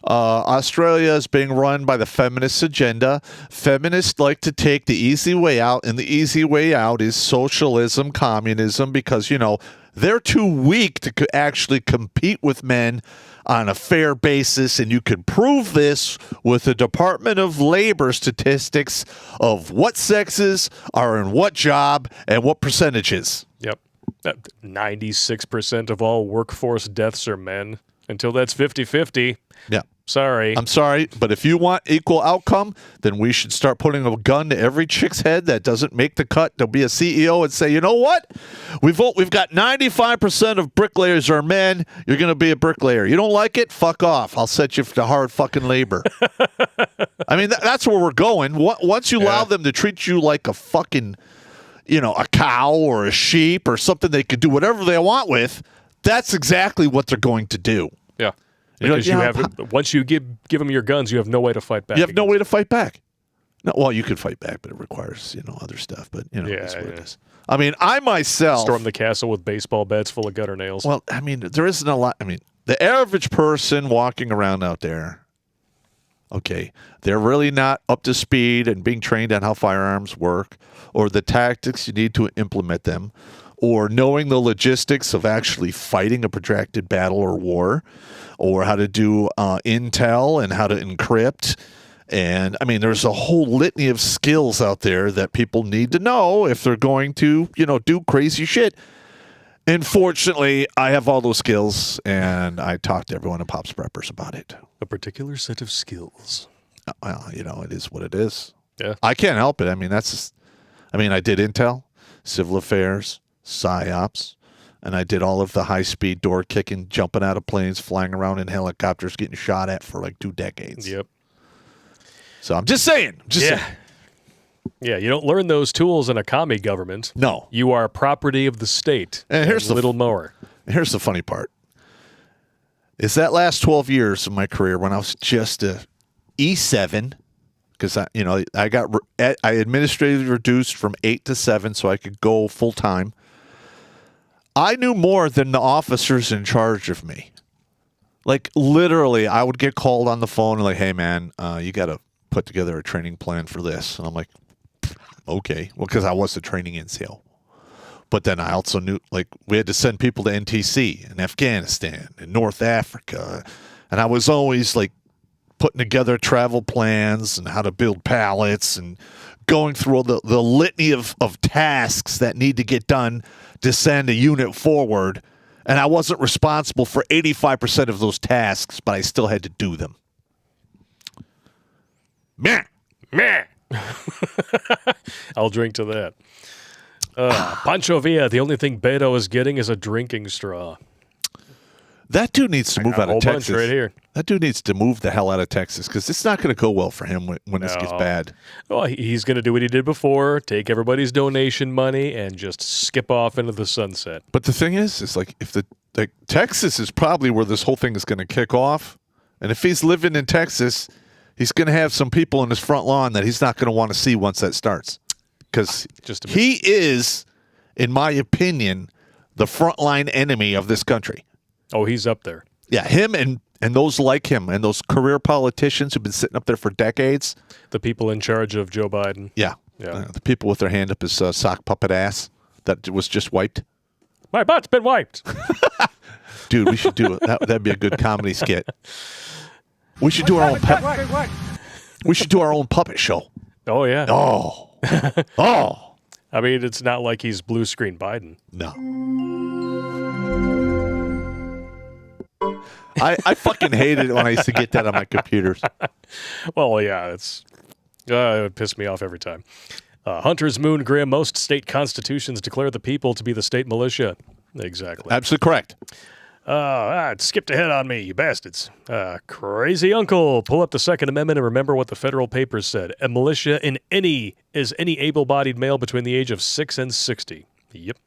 Australia is being run by the feminist agenda. Feminists like to take the easy way out, and the easy way out is socialism, communism, because, they're too weak to actually compete with men on a fair basis, and you can prove this with the Department of Labor statistics of what sexes are in what job and what percentages. Yep. 96% of all workforce deaths are men. Until that's 50-50. Yeah. Sorry. I'm sorry, but if you want equal outcome, then we should start putting a gun to every chick's head that doesn't make the cut to be a CEO and say, you know what? We've got 95% of bricklayers are men. You're going to be a bricklayer. You don't like it? Fuck off. I'll set you to hard fucking labor. I mean, that's where we're going. Once you allow them to treat you like a fucking, a cow or a sheep or something they can do whatever they want with, that's exactly what they're going to do. Yeah. Because once you give them your guns, you have no way to fight back. You have no way to fight back. No, well, you could fight back, but it requires, other stuff. But, that's what it is. I mean, I myself... Storm the castle with baseball bats full of gutter nails. Well, I mean, there isn't a lot... I mean, the average person walking around out there, okay, they're really not up to speed and being trained on how firearms work or the tactics you need to implement them, or knowing the logistics of actually fighting a protracted battle or war, or how to do intel and how to encrypt. And, I mean, there's a whole litany of skills out there that people need to know if they're going to, do crazy shit. Unfortunately, I have all those skills, and I talk to everyone in Popp's Preppers about it. A particular set of skills. Well, it is what it is. Yeah. I can't help it. I mean, I did intel, civil affairs, PsyOps, and I did all of the high-speed door kicking, jumping out of planes, flying around in helicopters, getting shot at for like 2 decades. Yep. So I'm just saying. Yeah, you don't learn those tools in a commie government. No. You are property of the state. And here's little more. Here's the funny part. Is that last 12 years of my career when I was just a E7, because I administratively reduced from 8 to 7 so I could go full time. I knew more than the officers in charge of me. Like, literally, I would get called on the phone and like, hey, man, you got to put together a training plan for this. And I'm like, okay. Well, because I was a training NCO. But then I also knew, like, we had to send people to NTC in Afghanistan and North Africa. And I was always, like, putting together travel plans and how to build pallets and going through all the litany of tasks that need to get done to send a unit forward. And I wasn't responsible for 85% of those tasks, but I still had to do them. Meh. Meh. I'll drink to that. Pancho Villa, the only thing Beto is getting is a drinking straw. That dude needs to move out of Texas. Right here. That dude needs to move the hell out of Texas because it's not going to go well for him when this gets bad. Well, he's going to do what he did before, take everybody's donation money and just skip off into the sunset. But the thing is like if Texas is probably where this whole thing is going to kick off. And if he's living in Texas, he's going to have some people in his front lawn that he's not going to want to see once that starts. Because he is, in my opinion, the frontline enemy of this country. Oh, he's up there. Yeah, him and those like him and those career politicians who've been sitting up there for decades. The people in charge of Joe Biden. Yeah. The people with their hand up his sock puppet ass that was just wiped. My butt's been wiped. Dude, we should do it. That'd be a good comedy skit. We should do our own We should do our own puppet show. Oh, yeah. Oh. Oh. I mean, it's not like he's blue screen Biden. No. I fucking hated it when I used to get that on my computers. Well, yeah, it would piss me off every time. Hunter's Moon Grim, most state constitutions declare the people to be the state militia. Exactly. Absolutely correct. It skipped ahead on me, you bastards. Crazy uncle, pull up the Second Amendment and remember what the federal papers said. A militia is any able-bodied male between the age of 6 and 60. Yep.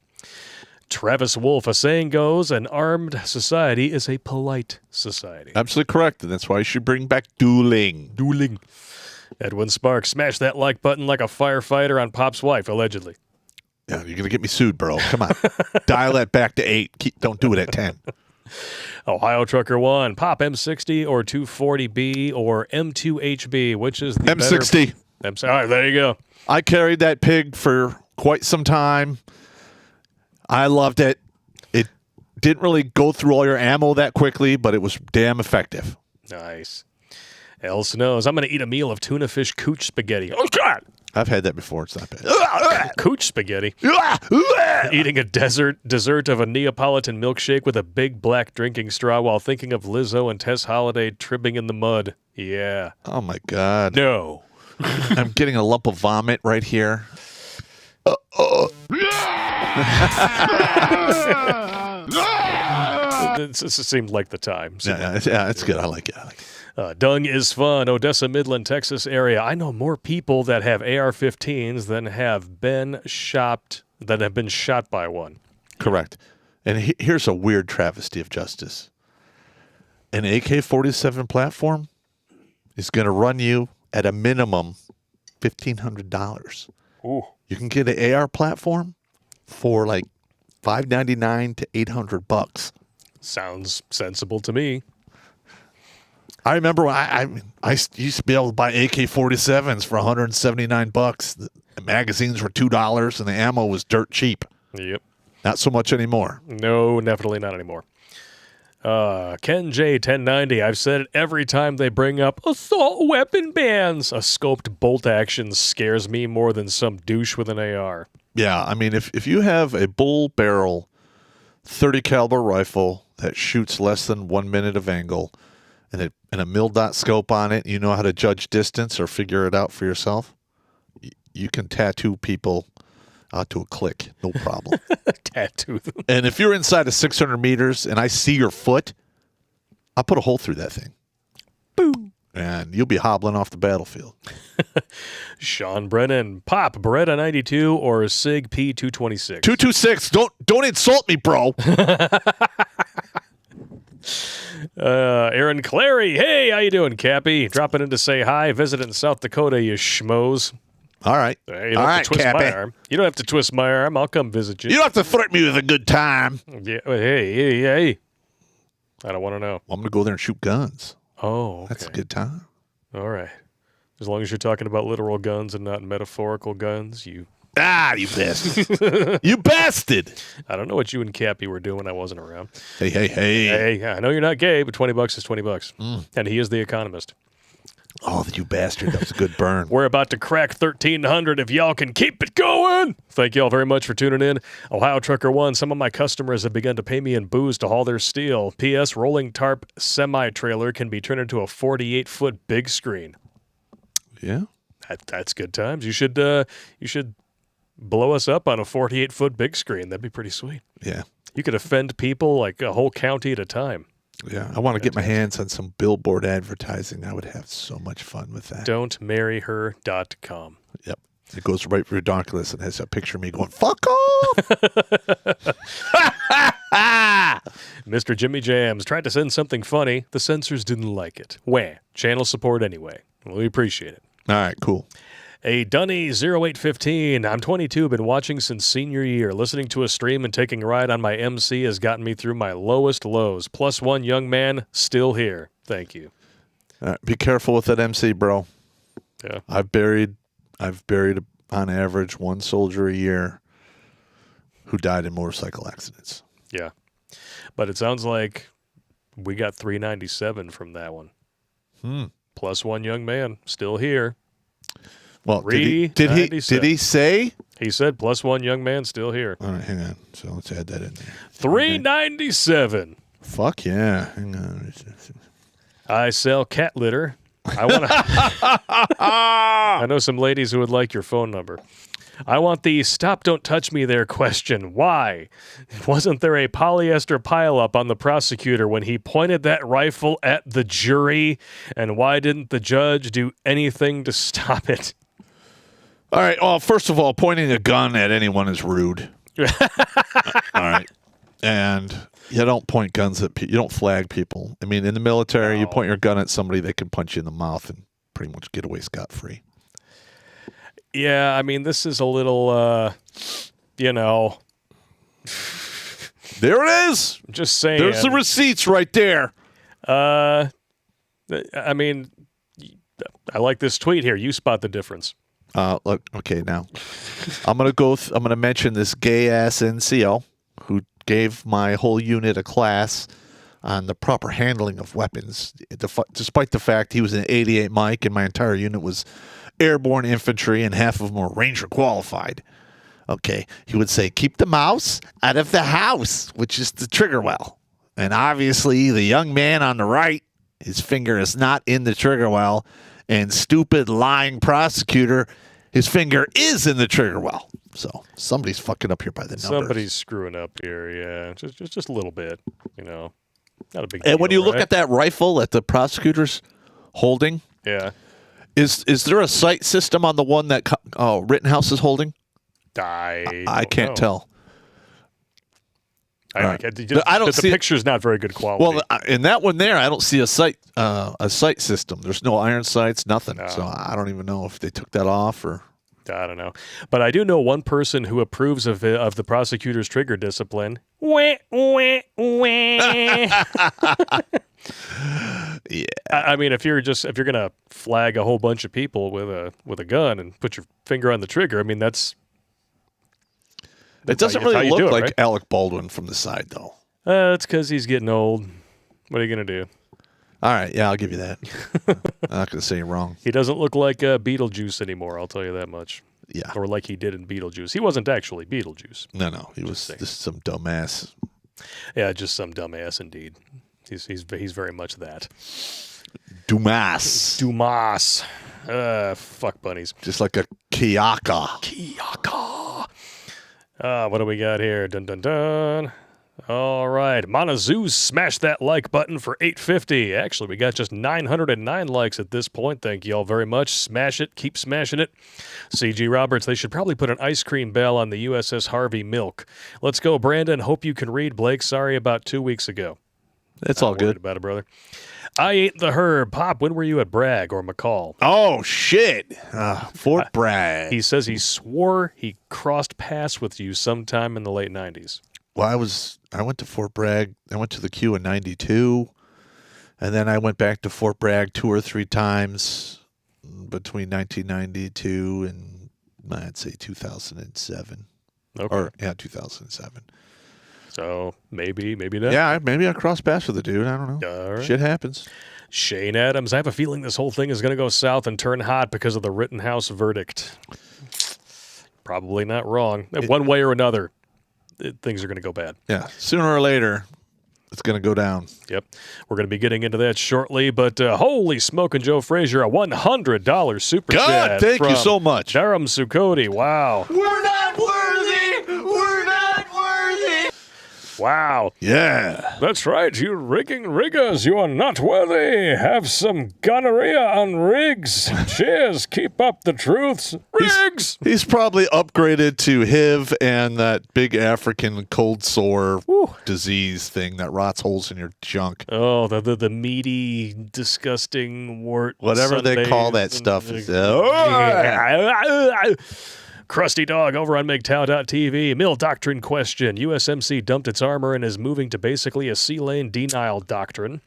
Travis Wolf, a saying goes, an armed society is a polite society. Absolutely correct, and that's why you should bring back dueling. Dueling. Edwin Sparks, smash that like button like a firefighter on Pop's wife, allegedly. Yeah, you're going to get me sued, bro. Come on. Dial that back to 8. Don't do it at 10. Ohio Trucker 1, Pop M60 or 240B or M2HB, which is the M60. All right, there you go. I carried that pig for quite some time. I loved it. It didn't really go through all your ammo that quickly, but it was damn effective. Nice. El Snows, I'm going to eat a meal of tuna fish cooch spaghetti. Oh, God! I've had that before. It's not bad. Cooch spaghetti. Eating a dessert of a Neapolitan milkshake with a big black drinking straw while thinking of Lizzo and Tess Holliday tripping in the mud. Yeah. Oh, my God. No. I'm getting a lump of vomit right here. It seemed like the time. Yeah, it's good. I like it. Dung is fun. Odessa, Midland, Texas area. I know more people that have AR-15s than have been shot by one. Correct. And here's a weird travesty of justice. An AK-47 platform is going to run you at a minimum $1,500. Ooh. You can get an AR platform for like $599 to $800. Sounds sensible to me. I remember when I used to be able to buy AK-47s for $179. The magazines were $2 and the ammo was dirt cheap. Yep. Not so much anymore. No, definitely not anymore. Ken J 1090. I've said it every time they bring up assault weapon bans. A scoped bolt action scares me more than some douche with an AR. Yeah, I mean, if you have a bull barrel 30 caliber rifle that shoots less than 1 minute of angle and a mil-dot scope on it, you know how to judge distance or figure it out for yourself, you can tattoo people out to a click, no problem. Tattoo them. And if you're inside of 600 meters and I see your foot, I'll put a hole through that thing. Boom. And you'll be hobbling off the battlefield. Sean Brennan, Pop, Beretta 92 or SIG P226? 226. Don't insult me, bro. Aaron Clary. Hey, how you doing, Cappy? Dropping in to say hi. Visiting South Dakota, you schmoes. All right. You don't have to twist my arm. You don't have to twist my arm. I'll come visit you. You don't have to threaten me with a good time. Yeah. Hey. I don't want to know. I'm going to go there and shoot guns. Oh, okay. That's a good time. All right. As long as you're talking about literal guns and not metaphorical guns, you... Ah, you bastard. You bastard. I don't know what you and Cappy were doing when I wasn't around. Hey. Hey, I know you're not gay, but $20 is $20. And he is the economist. Oh, you bastard. That was a good burn. We're about to crack 1,300 if y'all can keep it going. Thank y'all very much for tuning in. Ohio Trucker 1, some of my customers have begun to pay me in booze to haul their steel. P.S. Rolling tarp semi-trailer can be turned into a 48-foot big screen. Yeah. That's good times. You should blow us up on a 48-foot big screen. That'd be pretty sweet. Yeah. You could offend people like a whole county at a time. Yeah. I want to get my hands on some billboard advertising. I would have so much fun with that. Don'tMarryHer.com. Yep. It goes right for Redonkulous and has a picture of me going, fuck off! Mr. Jimmy Jams tried to send something funny. The censors didn't like it. Wah. Channel support anyway. Well, we appreciate it. All right, cool. A Dunny0815. I'm 22, been watching since senior year. Listening to a stream and taking a ride on my MC has gotten me through my lowest lows. +1 young man, still here. Thank you. Be careful with that MC, bro. Yeah. I've buried on average one soldier a year who died in motorcycle accidents. Yeah. But it sounds like we got 397 from that one. +1 young man, still here. Well, did he say? He said +1 young man, still here. All right, hang on. So let's add that in there. 397. Fuck yeah. Hang on. I sell cat litter. I know some ladies who would like your phone number. I want the stop, don't touch me there question. Why? Wasn't there a polyester pileup on the prosecutor when he pointed that rifle at the jury? And why didn't the judge do anything to stop it? All right. Well, first of all, pointing a gun at anyone is rude. All right. And you don't point guns at people. You don't flag people. I mean, in the military, you point your gun at somebody, they can punch you in the mouth and pretty much get away scot-free. Yeah, I mean, this is a little, There it is. Just saying. There's the receipts right there. I mean, I like this tweet here. You spot the difference. Look, okay, now I'm gonna mention this gay ass NCO who gave my whole unit a class on the proper handling of weapons, despite the fact he was an 88 Mike and my entire unit was airborne infantry and half of them were Ranger qualified. Okay, he would say, keep the mouse out of the house, which is the trigger well. And obviously the young man on the right, his finger is not in the trigger well, and stupid lying prosecutor, his finger is in the trigger well. So somebody's fucking up here by the numbers. Somebody's screwing up here, yeah. Just a little bit, Not a big deal. And when you look at that rifle that the prosecutor's holding, yeah, is there a sight system on the one that Rittenhouse is holding? I can't tell. I don't see the picture's not very good quality. Well, in that one there, I don't see a sight system. There's no iron sights, nothing. No. So I don't even know if they took that off or. I don't know, but I do know one person who approves of the prosecutor's trigger discipline. Wah, wah, wah. Yeah. I mean, if you're gonna flag a whole bunch of people with a gun and put your finger on the trigger, I mean that's it doesn't really look like Alec Baldwin from the side, though. It's because he's getting old. What are you gonna do? All right, yeah, I'll give you that. I'm not going to say you're wrong. He doesn't look like Beetlejuice anymore, I'll tell you that much. Yeah. Or like he did in Beetlejuice. He wasn't actually Beetlejuice. No, he was just some dumbass. Yeah, just some dumbass indeed. He's very much that. Dumas. Fuck bunnies. Just like a Kiyaka. What do we got here? Dun dun dun. All right. Montezuma smash that like button for 850. Actually, we got just 909 likes at this point. Thank you all very much. Smash it. Keep smashing it. C.G. Roberts, they should probably put an ice cream bell on the USS Harvey Milk. Let's go, Brandon. Hope you can read, Blake. Sorry about 2 weeks ago. It's all good. About it, brother. I ate the herb. Pop, when were you at Bragg or McCall? Oh, shit. Fort Bragg. He says he swore he crossed paths with you sometime in the late 90s. Well, I went to Fort Bragg. I went to the Q in 92, and then I went back to Fort Bragg 2 or 3 times between 1992 and, I'd say, 2007. Okay. 2007. So maybe not. Yeah, maybe I crossed paths with the dude. I don't know. All right. Shit happens. Shane Adams, I have a feeling this whole thing is going to go south and turn hot because of the Rittenhouse verdict. Probably not wrong. One way or another, things are going to go bad. Yeah. Sooner or later, It's going to go down. Yep. We're going to be getting into that shortly, but holy smoking Joe Frazier, a $100 super chat. God, thank you so much. Durham Sukoti, wow. We're not worthy! We're not worthy! Wow. Yeah. That's right, you rigging riggers. You are not worthy. Have some gonorrhea on rigs. Cheers. Keep up the truths. Rigs! He's probably upgraded to HIV and that big African cold sore disease thing that rots holes in your junk. Oh, the meaty, disgusting wart. Whatever Sundays they call that stuff. Crusty Dog over on MGTOW.tv. Mill doctrine question. USMC dumped its armor and is moving to basically a C-lane denial doctrine.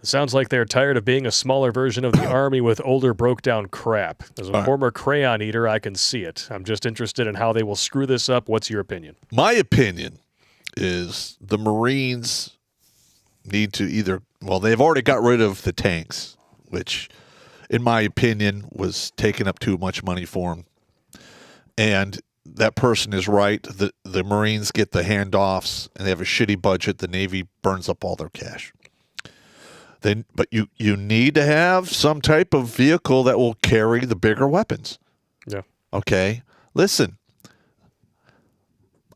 It sounds like they're tired of being a smaller version of the Army with older broke-down crap. As a former crayon eater, I can see it. I'm just interested in how they will screw this up. What's your opinion? My opinion is the Marines need to either... Well, they've already got rid of the tanks, which, in my opinion, was taking up too much money for them. And that person is right. The Marines get the handoffs, and they have a shitty budget. The Navy burns up all their cash. But you need to have some type of vehicle that will carry the bigger weapons. Yeah. Okay? Listen.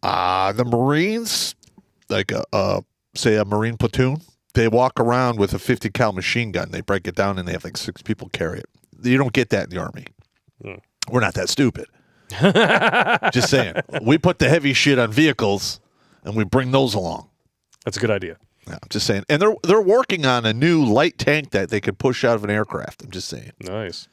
The Marines, like say a Marine platoon, they walk around with a 50 cal machine gun. They break it down, and they have like 6 people carry it. You don't get that in the Army. We're not that stupid. Just saying. We put the heavy shit on vehicles, and we bring those along. That's a good idea. Yeah, I'm just saying. And they're working on a new light tank that they could push out of an aircraft. I'm just saying. Nice.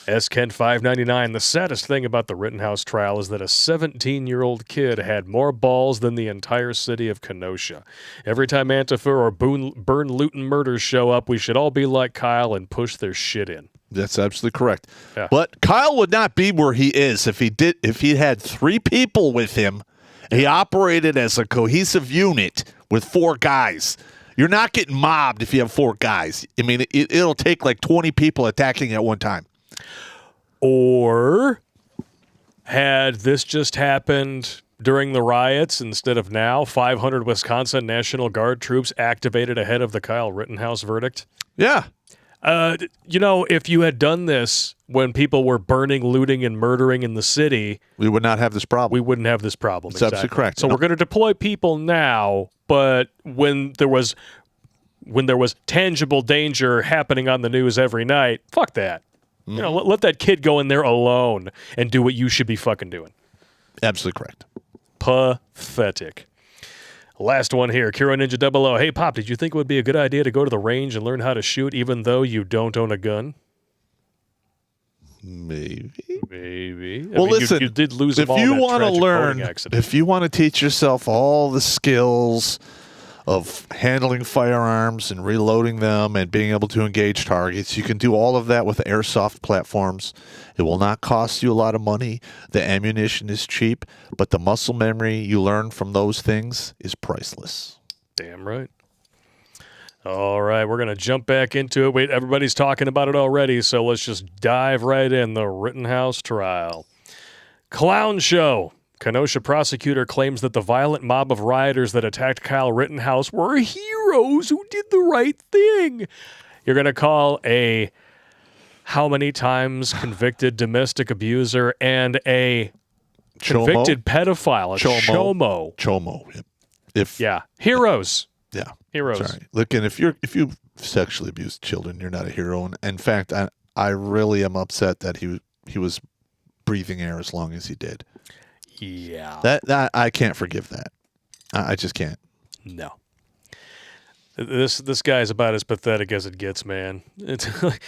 S-Ken 599. The saddest thing about the Rittenhouse trial is that a 17-year-old kid had more balls than the entire city of Kenosha. Every time Antifa or burn, loot, and murders show up, we should all be like Kyle and push their shit in. That's absolutely correct. Yeah. But Kyle would not be where he is if he had 3 people with him. He operated as a cohesive unit with 4 guys. You're not getting mobbed if you have 4 guys. I mean, it'll take like 20 people attacking at one time. Or had this just happened during the riots instead of now, 500 Wisconsin National Guard troops activated ahead of the Kyle Rittenhouse verdict? Yeah. If you had done this when people were burning, looting, and murdering in the city, we would not have this problem. We wouldn't have this problem. That's absolutely correct. So we're going to deploy people now, but when there was tangible danger happening on the news every night, fuck that. Let that kid go in there alone and do what you should be fucking doing. Absolutely correct. Pathetic. Last one here. Kiro Ninja 00. Hey, Pop, did you think it would be a good idea to go to the range and learn how to shoot even though you don't own a gun? Maybe. Well, listen, you did lose them if all you want to learn, if you want to teach yourself all the skills of handling firearms and reloading them and being able to engage targets, you can do all of that with airsoft platforms. It will not cost you a lot of money. The ammunition is cheap, but the muscle memory you learn from those things is priceless. Damn right. All right, we're going to jump back into it. Wait, everybody's talking about it already, so let's just dive right in. The Rittenhouse trial. Clown show. Kenosha prosecutor claims that the violent mob of rioters that attacked Kyle Rittenhouse were heroes who did the right thing. You're going to call a how many times convicted domestic abuser and a convicted pedophile, a chomo. Heroes. Yeah. Heroes. Sorry. Look, and if you sexually abused children, you're not a hero. And in fact, I really am upset that he was breathing air as long as he did. Yeah. That I can't forgive that. I just can't. No. This guy's about as pathetic as it gets, man. It's like,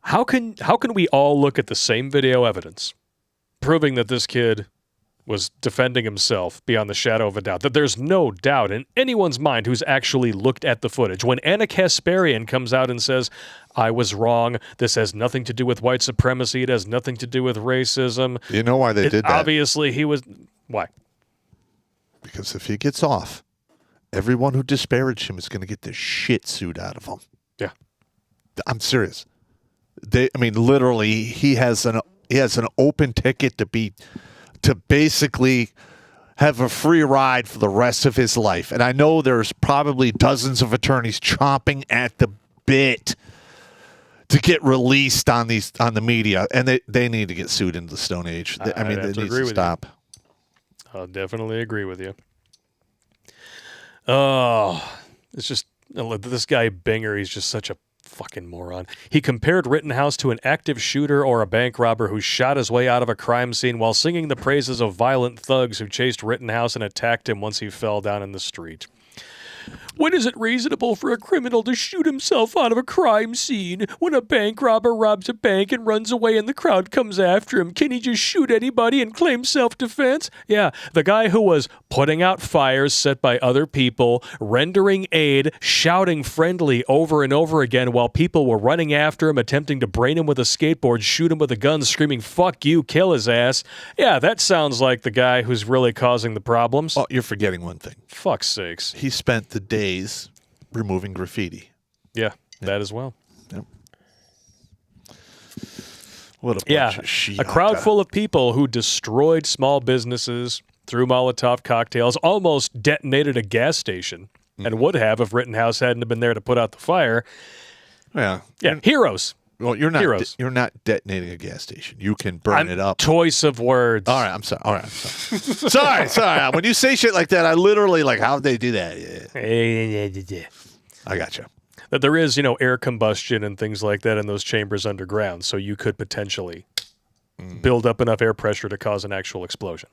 how can we all look at the same video evidence proving that this kid was defending himself beyond the shadow of a doubt, that there's no doubt in anyone's mind who's actually looked at the footage. When Anna Kasparian comes out and says, I was wrong, this has nothing to do with white supremacy, it has nothing to do with racism. You know why they did that? Obviously, he was... Why? Because if he gets off, everyone who disparaged him is going to get the shit suit out of him. Yeah. I'm serious. Literally, he has an open ticket to basically have a free ride for the rest of his life. And I know there's probably dozens of attorneys chomping at the bit to get released on the media, and they need to get sued into the Stone Age. I mean, they need to stop. I'll definitely agree with you. Oh, it's just this guy Binger. He's just such a fucking moron. He compared Rittenhouse to an active shooter or a bank robber who shot his way out of a crime scene while singing the praises of violent thugs who chased Rittenhouse and attacked him once he fell down in the street. When is it reasonable for a criminal to shoot himself out of a crime scene? When a bank robber robs a bank and runs away and the crowd comes after him, can he just shoot anybody and claim self-defense? Yeah, the guy who was putting out fires set by other people, rendering aid, shouting friendly over and over again while people were running after him, attempting to brain him with a skateboard, shoot him with a gun, screaming, "Fuck you, kill his ass." Yeah, that sounds like the guy who's really causing the problems. Oh, you're forgetting one thing. Fuck's sakes. He spent the days removing graffiti. Yeah, that as well. Yep. What a bunch of shit. A crowd full of people who destroyed small businesses, threw Molotov cocktails, almost detonated a gas station, and would have if Rittenhouse hadn't been there to put out the fire. Yeah. Yeah, heroes. Well, you're not. Heroes. You're not detonating a gas station. You can burn it up. Choice of words. All right, I'm sorry. All right, I'm sorry. sorry. When you say shit like that, I literally how'd they do that? Yeah. I got you. That there is, air combustion and things like that in those chambers underground, so you could potentially build up enough air pressure to cause an actual explosion.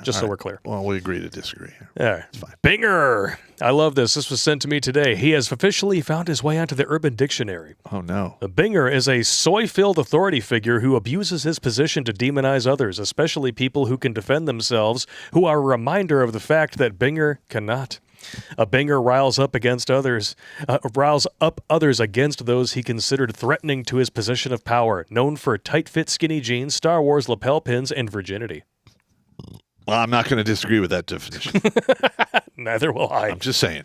Just so we're clear. Well, we agree to disagree here. All right. It's fine. Binger. I love this. This was sent to me today. He has officially found his way onto the Urban Dictionary. Oh, no. A Binger is a soy-filled authority figure who abuses his position to demonize others, especially people who can defend themselves, who are a reminder of the fact that Binger cannot. A Binger riles up others against those he considered threatening to his position of power, known for tight-fit skinny jeans, Star Wars lapel pins, and virginity. Well, I'm not going to disagree with that definition. Neither will I. I'm just saying.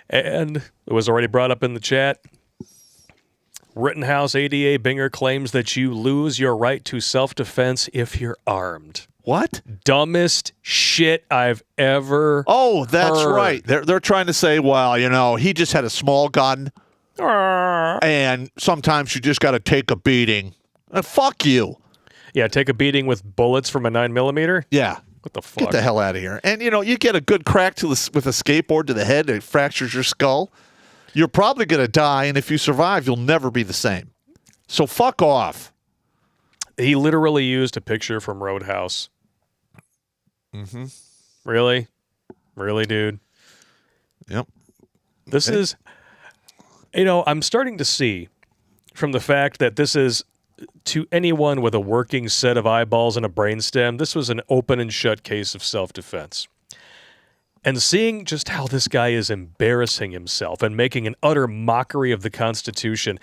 And it was already brought up in the chat. Rittenhouse ADA Binger claims that you lose your right to self-defense if you're armed. What? Dumbest shit I've ever that's heard. right. They're trying to say, well, he just had a small gun, and sometimes you just got to take a beating. Fuck you. Yeah, take a beating with bullets from a 9mm? Yeah. What the fuck? Get the hell out of here. And, you get a good crack with a skateboard to the head, it fractures your skull. You're probably going to die, and if you survive, you'll never be the same. So fuck off. He literally used a picture from Roadhouse. Mm-hmm. Really? Really, dude? Yep. This is, I'm starting to see from the fact that this is, to anyone with a working set of eyeballs and a brainstem, this was an open and shut case of self-defense. And seeing just how this guy is embarrassing himself and making an utter mockery of the Constitution,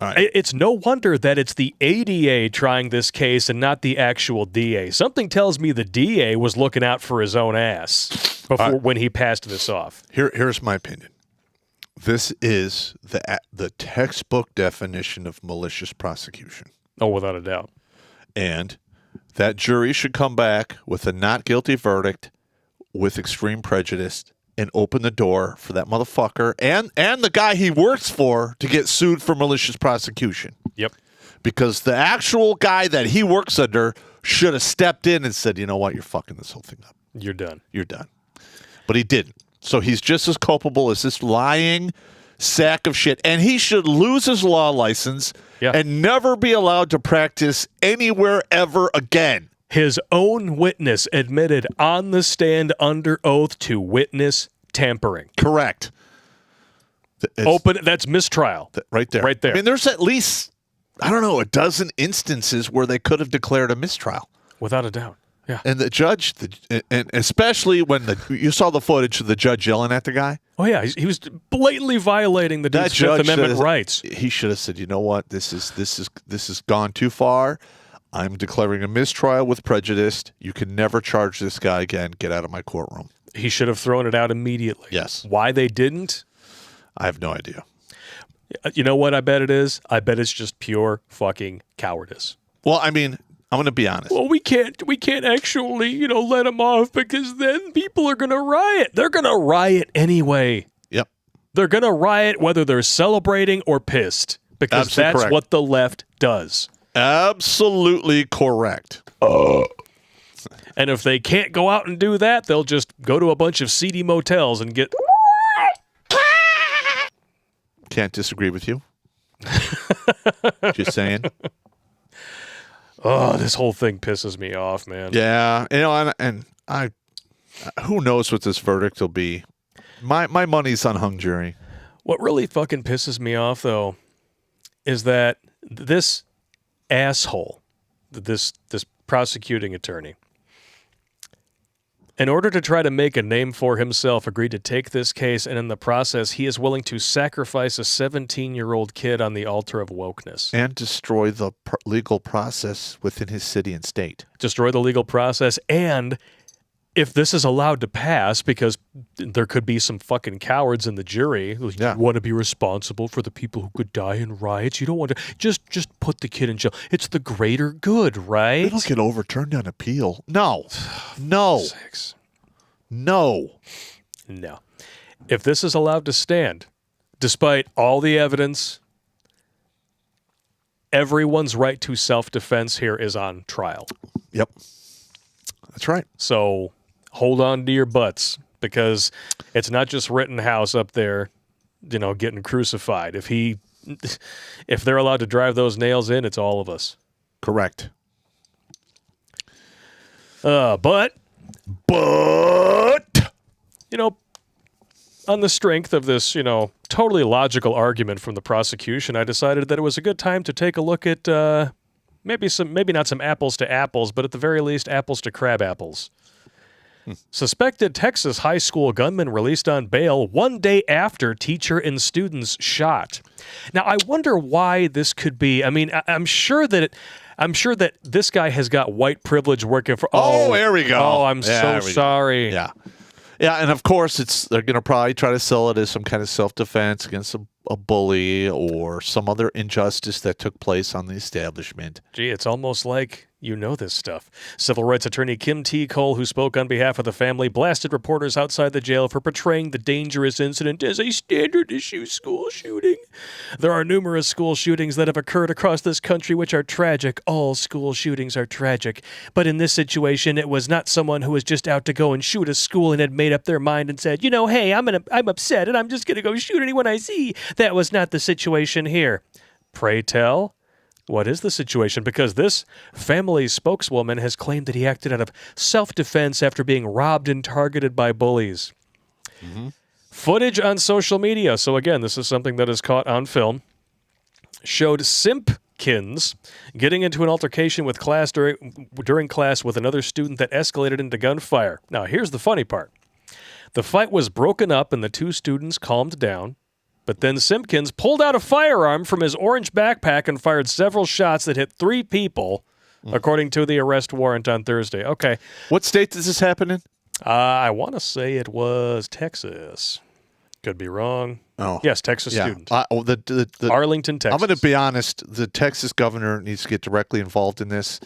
it's no wonder that it's the ADA trying this case and not the actual DA. Something tells me the DA was looking out for his own ass when he passed this off. Here's my opinion. This is the textbook definition of malicious prosecution. Oh, without a doubt. And that jury should come back with a not guilty verdict with extreme prejudice and open the door for that motherfucker and the guy he works for to get sued for malicious prosecution. Yep. Because the actual guy that he works under should have stepped in and said, you know what, you're fucking this whole thing up. You're done. You're done. But he didn't. So he's just as culpable as this lying sack of shit. And he should lose his law license and never be allowed to practice anywhere ever again. His own witness admitted on the stand under oath to witness tampering. Correct. That's mistrial. Right there. Right there. I mean, there's at least, a dozen instances where they could have declared a mistrial. Without a doubt. Yeah. And the judge, and especially when you saw the footage of the judge yelling at the guy. Oh, yeah. He was blatantly violating the dude's Fifth Amendment rights. He should have said, you know what, this has gone too far. I'm declaring a mistrial with prejudice. You can never charge this guy again. Get out of my courtroom. He should have thrown it out immediately. Yes. Why they didn't? I have no idea. You know what I bet it is? I bet it's just pure fucking cowardice. Well, I mean, I'm going to be honest. Well, we can't actually, let him off because then people are going to riot. They're going to riot anyway. Yep. They're going to riot whether they're celebrating or pissed because Absolutely that's correct. what the left does. Absolutely correct. And if they can't go out and do that, they'll just go to a bunch of seedy motels and get... Can't disagree with you. Just saying. Oh, this whole thing pisses me off, man. Yeah, and I who knows what this verdict will be. My money's on hung jury. What really fucking pisses me off, though, is that this asshole, this prosecuting attorney, in order to try to make a name for himself, agreed to take this case, and in the process, he is willing to sacrifice a 17-year-old kid on the altar of wokeness. And destroy the legal process within his city and state. Destroy the legal process, and if this is allowed to pass, because there could be some fucking cowards in the jury who want to be responsible for the people who could die in riots. You don't want to just put the kid in jail. It's the greater good, right? It'll get overturned on appeal. No. If this is allowed to stand, despite all the evidence, everyone's right to self-defense here is on trial. Yep. That's right. So hold on to your butts, because it's not just Rittenhouse up there, getting crucified. If they're allowed to drive those nails in, it's all of us. Correct. But on the strength of this, totally logical argument from the prosecution, I decided that it was a good time to take a look at maybe not some apples to apples, but at the very least apples to crab apples. Suspected Texas high school gunman released on bail 1 day after teacher and students shot. Now, I wonder why this could be. I mean, I'm sure that this guy has got white privilege working for. Oh, there we go. Oh, I'm so sorry. Yeah. Yeah, and of course, they're going to probably try to sell it as some kind of self-defense against a bully or some other injustice that took place on the establishment. Gee, it's almost like you know this stuff. Civil rights attorney Kim T. Cole, who spoke on behalf of the family, blasted reporters outside the jail for portraying the dangerous incident as a standard-issue school shooting. There are numerous school shootings that have occurred across this country which are tragic. All school shootings are tragic. But in this situation, it was not someone who was just out to go and shoot a school and had made up their mind and said, hey, I'm upset and I'm just going to go shoot anyone I see. That was not the situation here. Pray tell, what is the situation? Because this family spokeswoman has claimed that he acted out of self-defense after being robbed and targeted by bullies. Mm-hmm. Footage on social media, so again, this is something that is caught on film, showed Simpkins getting into an altercation with class during class with another student that escalated into gunfire. Now, here's the funny part. The fight was broken up and the two students calmed down. But then Simpkins pulled out a firearm from his orange backpack and fired several shots that hit 3 people, according to the arrest warrant on Thursday. Okay. What state does this happen in? I want to say it was Texas. Could be wrong. Oh. Yes, Texas student. Arlington, Texas. I'm going to be honest. The Texas governor needs to get directly involved in this.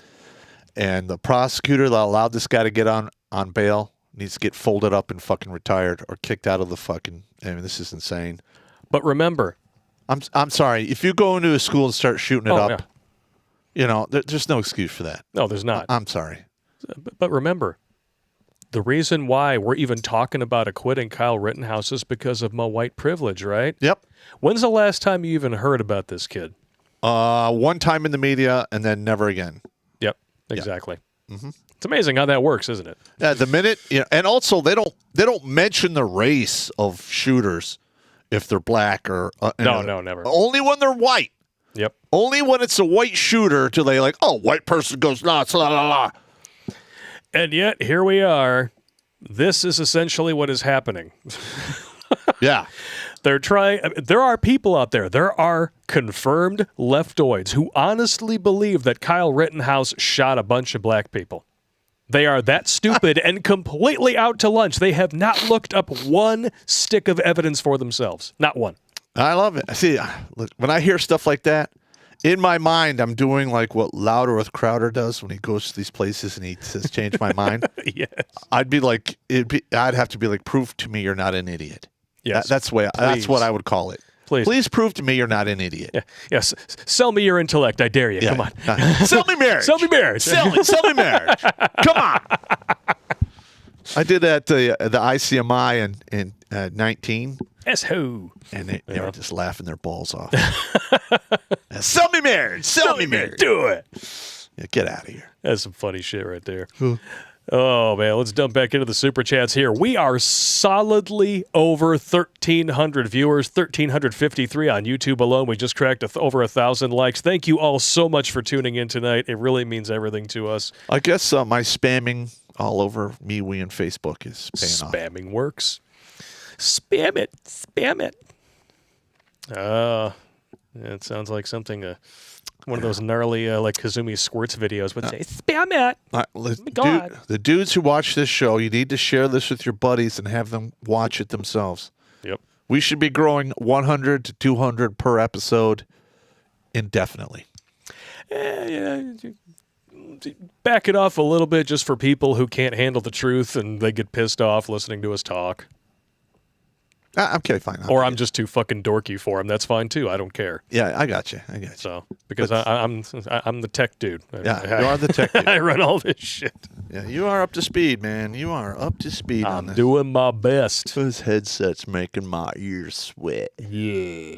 And the prosecutor that allowed this guy to get on bail needs to get folded up and fucking retired or kicked out of the fucking... I mean, this is insane. But remember, I'm sorry. If you go into a school and start shooting it up, there's no excuse for that. No, there's not. I'm sorry. But remember, the reason why we're even talking about acquitting Kyle Rittenhouse is because of my white privilege, right? Yep. When's the last time you even heard about this kid? One time in the media and then never again. Yep, exactly. Yep. Mm-hmm. It's amazing how that works, isn't it? Yeah, the minute, and also they don't mention the race of shooters. If they're black or... No, never. Only when they're white. Yep. Only when it's a white shooter do they white person goes nuts, la, la, la. And yet, here we are. This is essentially what is happening. Yeah. There are people out there. There are confirmed leftoids who honestly believe that Kyle Rittenhouse shot a bunch of black people. They are that stupid and completely out to lunch. They have not looked up one stick of evidence for themselves. Not one. I love it. See, when I hear stuff like that, in my mind, I'm doing like what Louder with Crowder does when he goes to these places and he says, "Change my mind." Yes. I'd have to be like, "Prove to me you're not an idiot." Yes. That's what I would call it. Please prove to me you're not an idiot. Yeah. Yes. Sell me your intellect. I dare you. Come on. Sell me marriage. Sell me marriage. Sell me marriage. Come on. I did that the ICMI in 19. S-ho. And they were just laughing their balls off. Sell me marriage. Sell me marriage. Do it. Yeah, get out of here. That's some funny shit right there. Oh, man. Let's dump back into the Super Chats here. We are solidly over 1,300 viewers, 1,353 on YouTube alone. We just cracked over 1,000 likes. Thank you all so much for tuning in tonight. It really means everything to us. I guess my spamming all over MeWe and Facebook is paying off. Spamming works. Spam it. Spam it. It sounds like something, one of those gnarly, like Kazumi Squirts videos would say, spam it. The dudes who watch this show, you need to share this with your buddies and have them watch it themselves. Yep. We should be growing 100 to 200 per episode indefinitely. Back it off a little bit just for people who can't handle the truth and they get pissed off listening to us talk. Okay, fine. Or I'm just too fucking dorky for them. That's fine too. I don't care. Yeah, I got you. So because I'm the tech dude. Yeah, you are the tech dude. I run all this shit. Yeah, you are up to speed, man. You are up to speed on this. I'm doing my best. This headset's making my ears sweat. Yeah.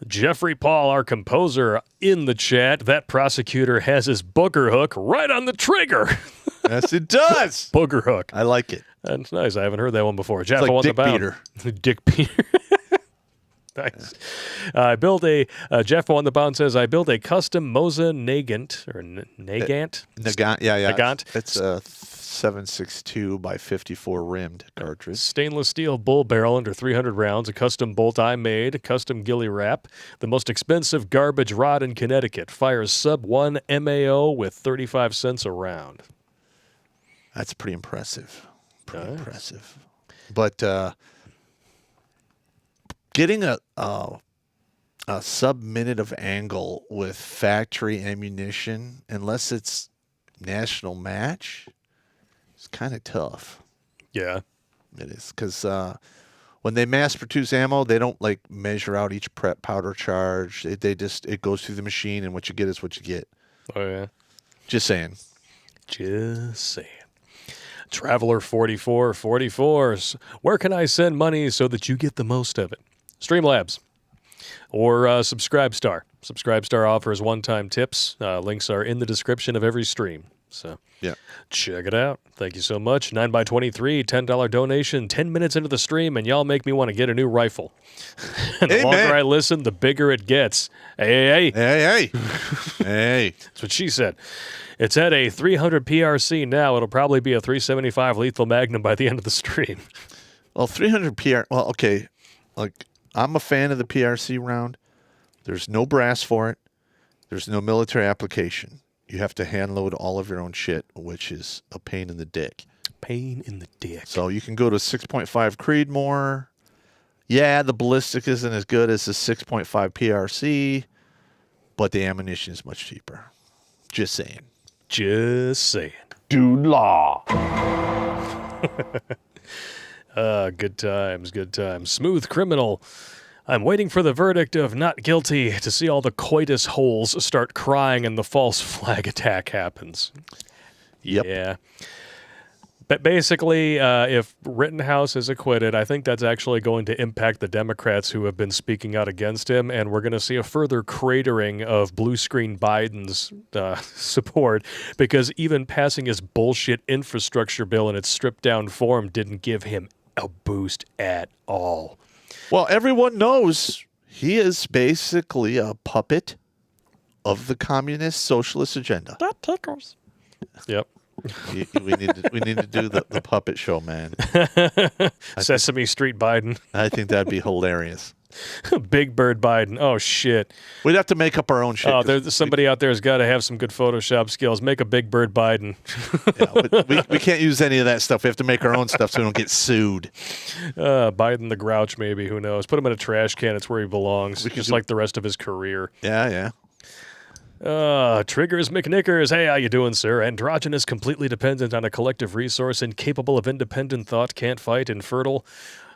Jeffrey Paul, our composer, in the chat. That prosecutor has his booger hook right on the trigger. Yes, it does. Booger hook. I like it. That's nice. I haven't heard that one before. Jeff, it's like on Dick the bound. Peter. Dick Peter. Nice. I built a, Jeff on the bound says, I built a custom Moza Nagant, or Nagant? Nagant, yeah. Nagant. It's a 7.62 by 54 rimmed cartridge. Stainless steel bull barrel under 300 rounds, a custom bolt I made, a custom ghillie wrap, the most expensive garbage rod in Connecticut, fires sub 1 MAO with 35 cents a round. That's pretty impressive. Impressive. But getting a sub-minute of angle with factory ammunition, unless it's national match, it's kind of tough. Yeah. It is. Because when they mass-produce ammo, they don't, like, measure out each prep powder charge. It goes through the machine, and what you get is what you get. Oh, yeah. Just saying. Just saying. Traveler 4444. Where can I send money so that you get the most of it? Streamlabs or Subscribestar. Subscribestar offers one-time tips. Links are in the description of every stream. So yeah, check it out. Thank you so much. 9x23, $10 donation, 10 minutes into the stream, and y'all make me want to get a new rifle. And the longer I listen, the bigger it gets. Hey. That's what she said. It's at a 300 PRC now. It'll probably be a 375 lethal magnum by the end of the stream. Well, 300 PR. Well, okay. Like, I'm a fan of the PRC round. There's no brass for it. There's no military application. You have to hand load all of your own shit, which is a pain in the dick. Pain in the dick. So you can go to 6.5 Creedmoor. Yeah, the ballistic isn't as good as the 6.5 PRC, but the ammunition is much cheaper. Just saying. Just saying. Dude law. Good times, good times. Smooth Criminal. I'm waiting for the verdict of not guilty to see all the coitus holes start crying and the false flag attack happens. Yep. Yeah. But basically, if Rittenhouse is acquitted, I think that's actually going to impact the Democrats who have been speaking out against him, and we're going to see a further cratering of blue screen Biden's support, because even passing his bullshit infrastructure bill in its stripped-down form didn't give him a boost at all. Well, everyone knows he is basically a puppet of the communist socialist agenda. That tickles. Yep. We need to do the puppet show, man. Sesame Street Biden. I think that'd be hilarious. Big Bird Biden. Oh, shit. We'd have to make up our own shit. Oh, there's somebody out there has got to have some good Photoshop skills. Make a Big Bird Biden. Yeah, we can't use any of that stuff. We have to make our own stuff so we don't get sued. Biden the Grouch, maybe. Who knows? Put him in a trash can. It's where he belongs, just like the rest of his career. Yeah. Triggers McNickers. Hey, how you doing, sir? Androgynous, completely dependent on a collective resource, incapable of independent thought, can't fight, infertile.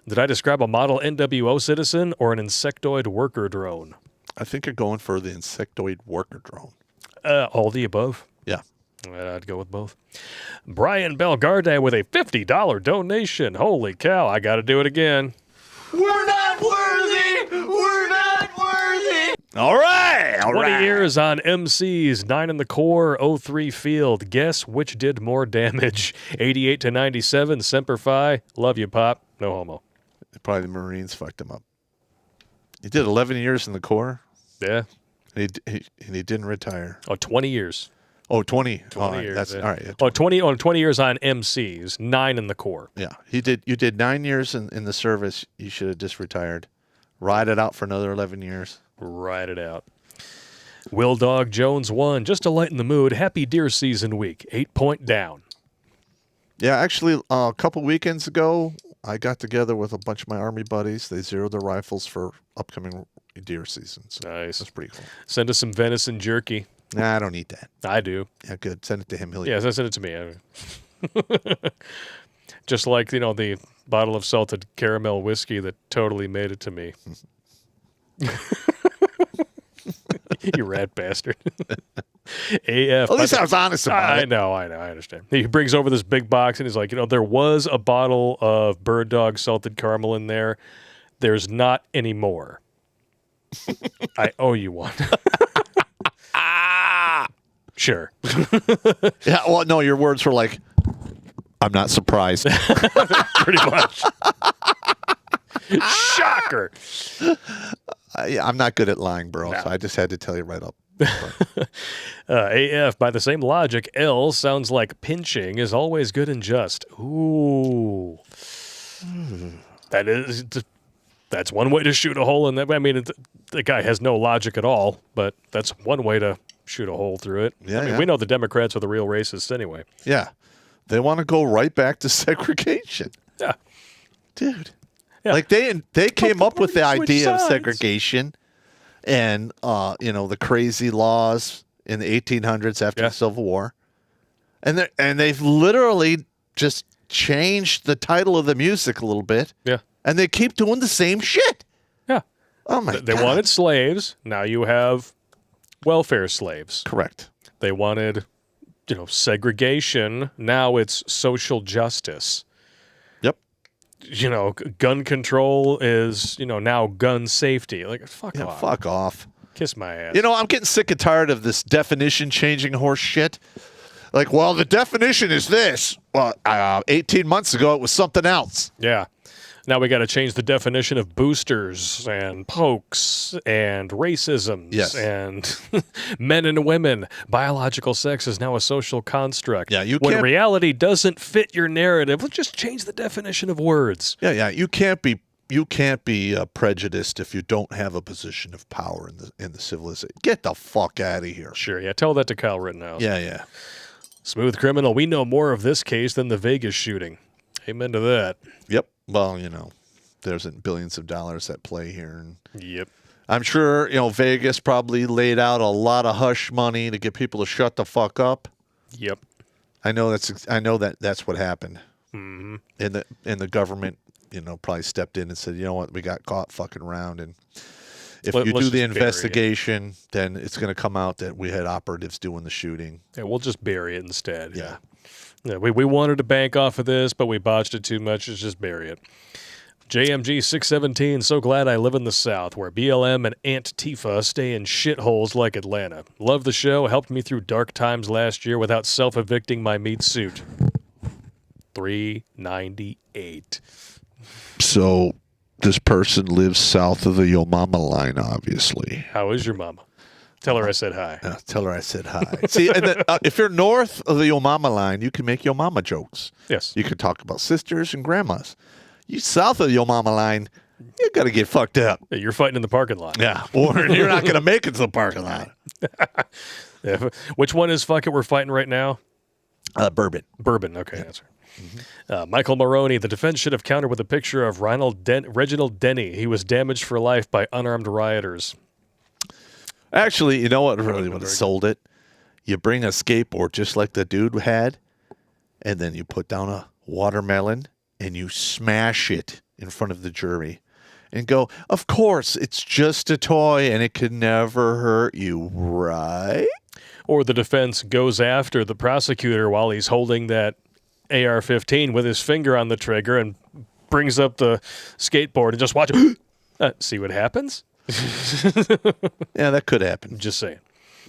Did I describe a model NWO citizen or an insectoid worker drone? I think you're going for the insectoid worker drone. All the above. Yeah. I'd go with both. Brian Belgarde with a $50 donation. Holy cow, I got to do it again. We're not worthy! We're not worthy! All right. 20 years on MCs, 9 in the core, 03 field. Guess which did more damage? 88 to 97, Semper Fi. Love you, Pop. No homo. Probably the Marines fucked him up. He did 11 years in the Corps. Yeah. And he didn't retire. 20 years. 20. 20 years. That's, yeah. all right. 20 years on MCs, 9 in the core. Yeah. You did 9 years in the service. You should have just retired. Ride it out for another 11 years. Ride it out. Will Dog Jones 1, just to lighten the mood. Happy deer season week. 8-point down. Yeah, actually, a couple weekends ago, I got together with a bunch of my Army buddies. They zeroed their rifles for upcoming deer seasons. Nice. That's pretty cool. Send us some venison jerky. Nah, I don't eat that. I do. Yeah, good. Send it to him. Yeah, send it to me. Just like, the bottle of salted caramel whiskey that totally made it to me. You rat bastard. AF. At least I was honest about it. I know, I understand. He brings over this big box and he's like, there was a bottle of Bird Dog salted caramel in there. There's not anymore. I owe you one. Sure. Yeah, well, no, your words were like, I'm not surprised. Pretty much. Shocker. I'm not good at lying, bro, so I just had to tell you right up. AF, by the same logic, L sounds like pinching is always good and just. Ooh. That's one way to shoot a hole in that. I mean, the guy has no logic at all, but that's one way to shoot a hole through it. Yeah, we know the Democrats are the real racists anyway. Yeah. They want to go right back to segregation. Yeah. Dude. Yeah. Like they came up with the idea of sides. segregation and the crazy laws in the 1800s after the Civil War. And they've literally just changed the title of the music a little bit. Yeah. And they keep doing the same shit. Yeah. Oh my God. They wanted slaves. Now you have welfare slaves. Correct. They wanted, segregation. Now it's social justice. Yep. Gun control is, now gun safety. Like, fuck off. Fuck off. Kiss my ass. I'm getting sick and tired of this definition changing horse shit. Like, well, the definition is this. Well, 18 months ago, it was something else. Yeah. Now we got to change the definition of boosters and pokes and racisms and men and women. Biological sex is now a social construct. Yeah, when reality doesn't fit your narrative, let's just change the definition of words. Yeah. You can't be prejudiced if you don't have a position of power in the civilization. Get the fuck out of here. Sure. Yeah. Tell that to Kyle Rittenhouse. Yeah. Smooth criminal. We know more of this case than the Vegas shooting. Amen to that. Yep. Well, there's billions of dollars at play here. And yep. I'm sure, Vegas probably laid out a lot of hush money to get people to shut the fuck up. Yep. I know that's what happened. Mm-hmm. And the government, probably stepped in and said, you know what, we got caught fucking around. And if you do the investigation, then it's going to come out that we had operatives doing the shooting. Yeah, we'll just bury it instead. Yeah. Yeah, we wanted to bank off of this, but we botched it too much. Let's just bury it. JMG 617, so glad I live in the South, where BLM and Antifa stay in shitholes like Atlanta. Love the show. Helped me through dark times last year without self-evicting my meat suit. $3.98. So this person lives south of the Yo Mama line, obviously. How is your mama? Tell her I said hi. Tell her I said hi. See, and then, if you're north of the Yo Mama line, you can make Yo Mama jokes. Yes. You can talk about sisters and grandmas. You south of the Yo Mama line, you got to get fucked up. Yeah, you're fighting in the parking lot. Yeah, or you're not going to make it to the parking lot. Yeah. Which one is fuck it we're fighting right now? Bourbon. Bourbon, okay, that's right. Michael Maroney, the defense should have countered with a picture of Reginald Denny. He was damaged for life by unarmed rioters. Actually, you know what really would have sold it? You bring a skateboard just like the dude had, and then you put down a watermelon and you smash it in front of the jury and go, of course, it's just a toy and it could never hurt you, right? Or the defense goes after the prosecutor while he's holding that AR-15 with his finger on the trigger and brings up the skateboard and just watch it. See what happens? Yeah, that could happen. Just saying.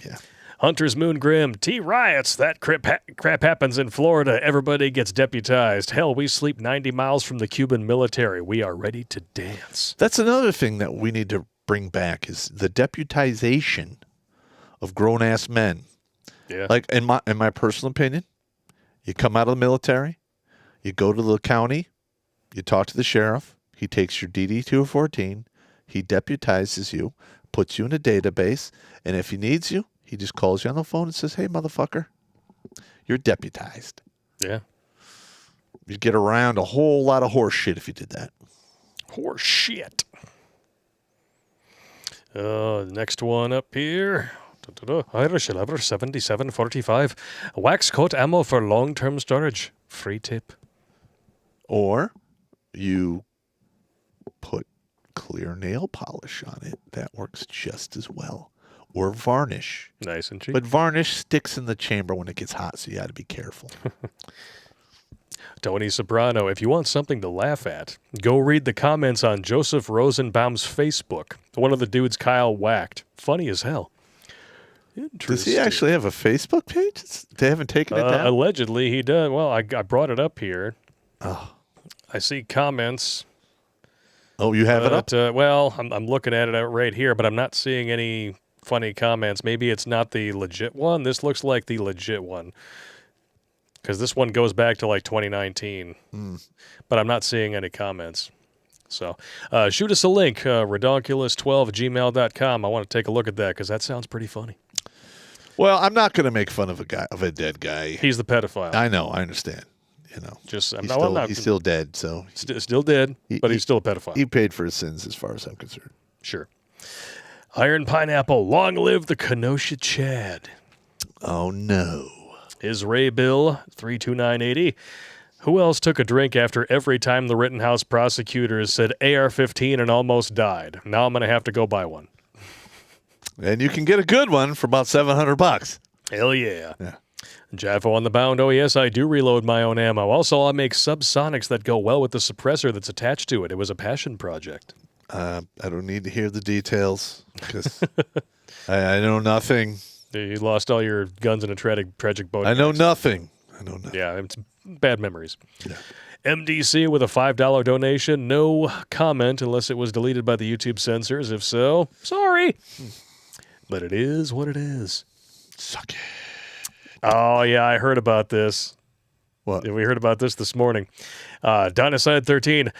Yeah. Hunter's Moon Grim. T-Riots. That crap happens in Florida. Everybody gets deputized. Hell, we sleep 90 miles from the Cuban military. We are ready to dance. That's another thing that we need to bring back is the deputization of grown-ass men. Yeah. Like, in my personal opinion, you come out of the military, you go to the county, you talk to the sheriff, he takes your DD-214, he deputizes you, puts you in a database, and if he needs you, he just calls you on the phone and says, hey, motherfucker, you're deputized. Yeah. You'd get around a whole lot of horse shit if you did that. Horse shit. Next one up here. Irish 7745. Wax coat ammo for long-term storage. Free tip. Or you put clear nail polish on it. That works just as well. Or varnish. Nice and cheap. But varnish sticks in the chamber when it gets hot, so you got to be careful. Tony Soprano, if you want something to laugh at, go read the comments on Joseph Rosenbaum's Facebook. One of the dudes Kyle whacked. Funny as hell. Does he actually have a Facebook page? They haven't taken it down? Allegedly, he does. Well, I brought it up here. Oh. I see comments. Oh, you have it up? Well, I'm looking at it right here, but I'm not seeing any funny comments. Maybe it's not the legit one. This looks like the legit one. Because this one goes back to like 2019. But I'm not seeing any comments. So shoot us a link, redonkulous12@gmail.com. I want to take a look at that because that sounds pretty funny. Well, I'm not going to make fun of a dead guy. He's the pedophile. I know. I understand. You know, he's still dead. So still dead, but he's still a pedophile. He paid for his sins, as far as I'm concerned. Sure. Iron Pineapple. Long live the Kenosha Chad. Oh no. Is Ray Bill 32980. Who else took a drink after every time the Rittenhouse prosecutors said AR-15 and almost died? Now I'm going to have to go buy one. And you can get a good one for about $700. Hell yeah. Jaffo on the bound. Oh, yes, I do reload my own ammo. Also, I make subsonics that go well with the suppressor that's attached to it. It was a passion project. I don't need to hear the details because I know nothing. You lost all your guns in a tragic boat. I know nothing. Yeah, it's bad memories. Yeah. MDC with a $5 donation. No comment unless it was deleted by the YouTube censors. If so, sorry. But it is what it is. Suck it. Oh, yeah, I heard about this. What? We heard about this morning. Dinosaur 13.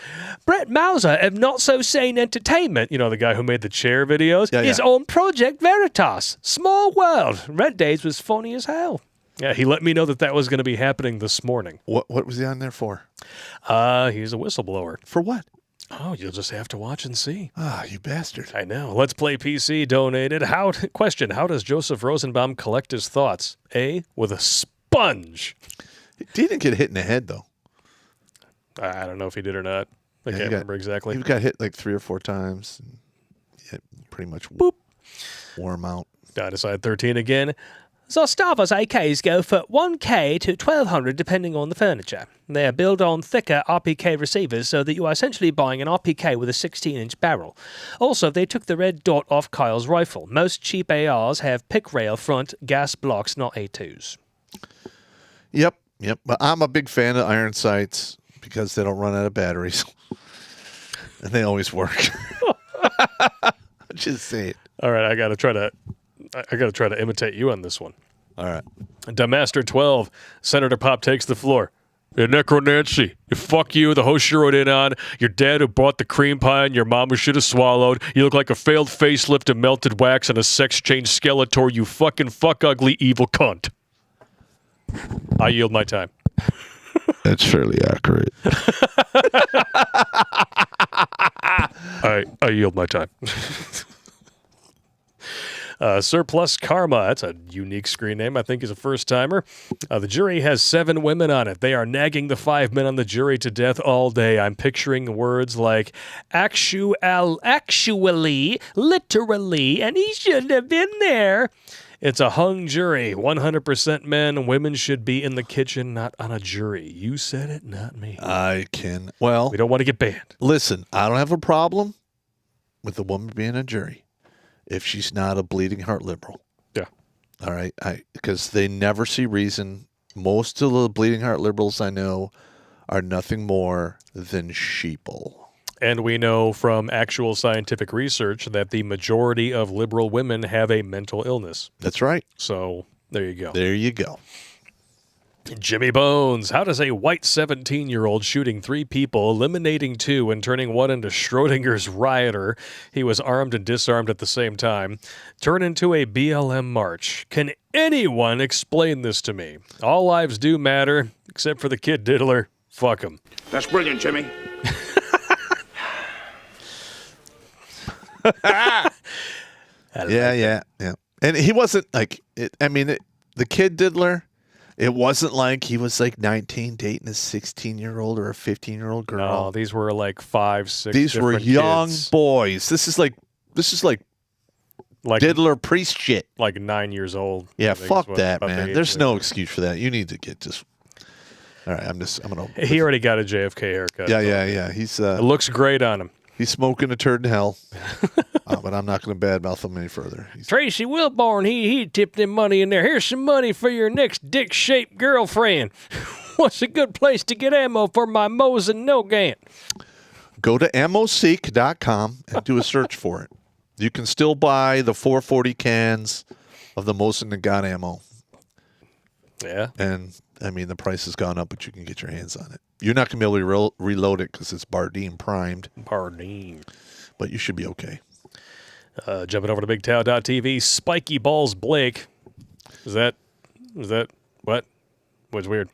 Brett Mauser of Not So Sane Entertainment, you know, the guy who made the chair videos, is on Project Veritas. Small world. Red Days was funny as hell. Yeah, he let me know that was going to be happening this morning. What was he on there for? He's a whistleblower. For what? Oh, you'll just have to watch and see. Ah, you bastard. I know. Let's Play PC donated. Question, how does Joseph Rosenbaum collect his thoughts? A, with a sponge. He didn't get hit in the head, though. I don't know if he did or not. I can't remember exactly. He got hit like 3 or 4 times. And pretty much wore him out. Dinosaur 13 again. Zostava's AKs go for 1K to 1,200 depending on the furniture. They are built on thicker RPK receivers so that you are essentially buying an RPK with a 16-inch barrel. Also, they took the red dot off Kyle's rifle. Most cheap ARs have pick rail front gas blocks, not A2s. Yep. But I'm a big fan of iron sights because they don't run out of batteries. And they always work. Just say it. All right, I got to try to imitate you on this one. All right. Damaster 12, Senator Popp takes the floor. Hey, Necro Nancy, fuck you, the host you rode in on, your dad who bought the cream pie and your mom who should have swallowed, you look like a failed facelift of melted wax and a sex-change Skeletor, you fucking fuck-ugly evil cunt. I yield my time. That's fairly accurate. I yield my time. Surplus Karma, that's a unique screen name. I think he's a first-timer. The jury has 7 women on it. They are nagging the 5 men on the jury to death all day. I'm picturing words like actually, literally, and he shouldn't have been there. It's a hung jury. 100% men. Women should be in the kitchen, not on a jury. You said it, not me. Well, we don't want to get banned. Listen, I don't have a problem with a woman being a jury if she's not a bleeding heart liberal. Yeah. All right. Because they never see reason. Most of the bleeding heart liberals I know are nothing more than sheeple. And we know from actual scientific research that the majority of liberal women have a mental illness. That's right. So there you go. There you go. Jimmy Bones. How does a white 17-year-old shooting 3 people, eliminating 2, and turning 1 into Schrodinger's rioter, he was armed and disarmed at the same time, turn into a BLM march? Can anyone explain this to me? All lives do matter, except for the kid diddler. Fuck him. That's brilliant, Jimmy. Yeah. And he wasn't like, the kid diddler, it wasn't like he was like 19 dating a 16-year-old or a 15-year-old girl. No, these were like 5, 6 These were young kids. boys. This is like diddler priest shit. Like 9 years old. Yeah, fuck that, man. There's no excuse for that. You need to get just... All right, I'm going to... He already got a JFK haircut. Yeah. He's... it looks great on him. He's smoking a turd in hell, but I'm not going to badmouth him any further. Tracy Wilborn, he tipped him money in there. Here's some money for your next dick-shaped girlfriend. What's a good place to get ammo for my Mosin Nogant? Go to ammoseek.com and do a search for it. You can still buy the 440 cans of the Mosin Nogant ammo. Yeah. And, the price has gone up, but you can get your hands on it. You're not going to be able to reload it because it's Bardeen primed. Bardeen. But you should be okay. Jumping over to BigTow.tv, Spiky Balls Blake. Is that what? What's weird?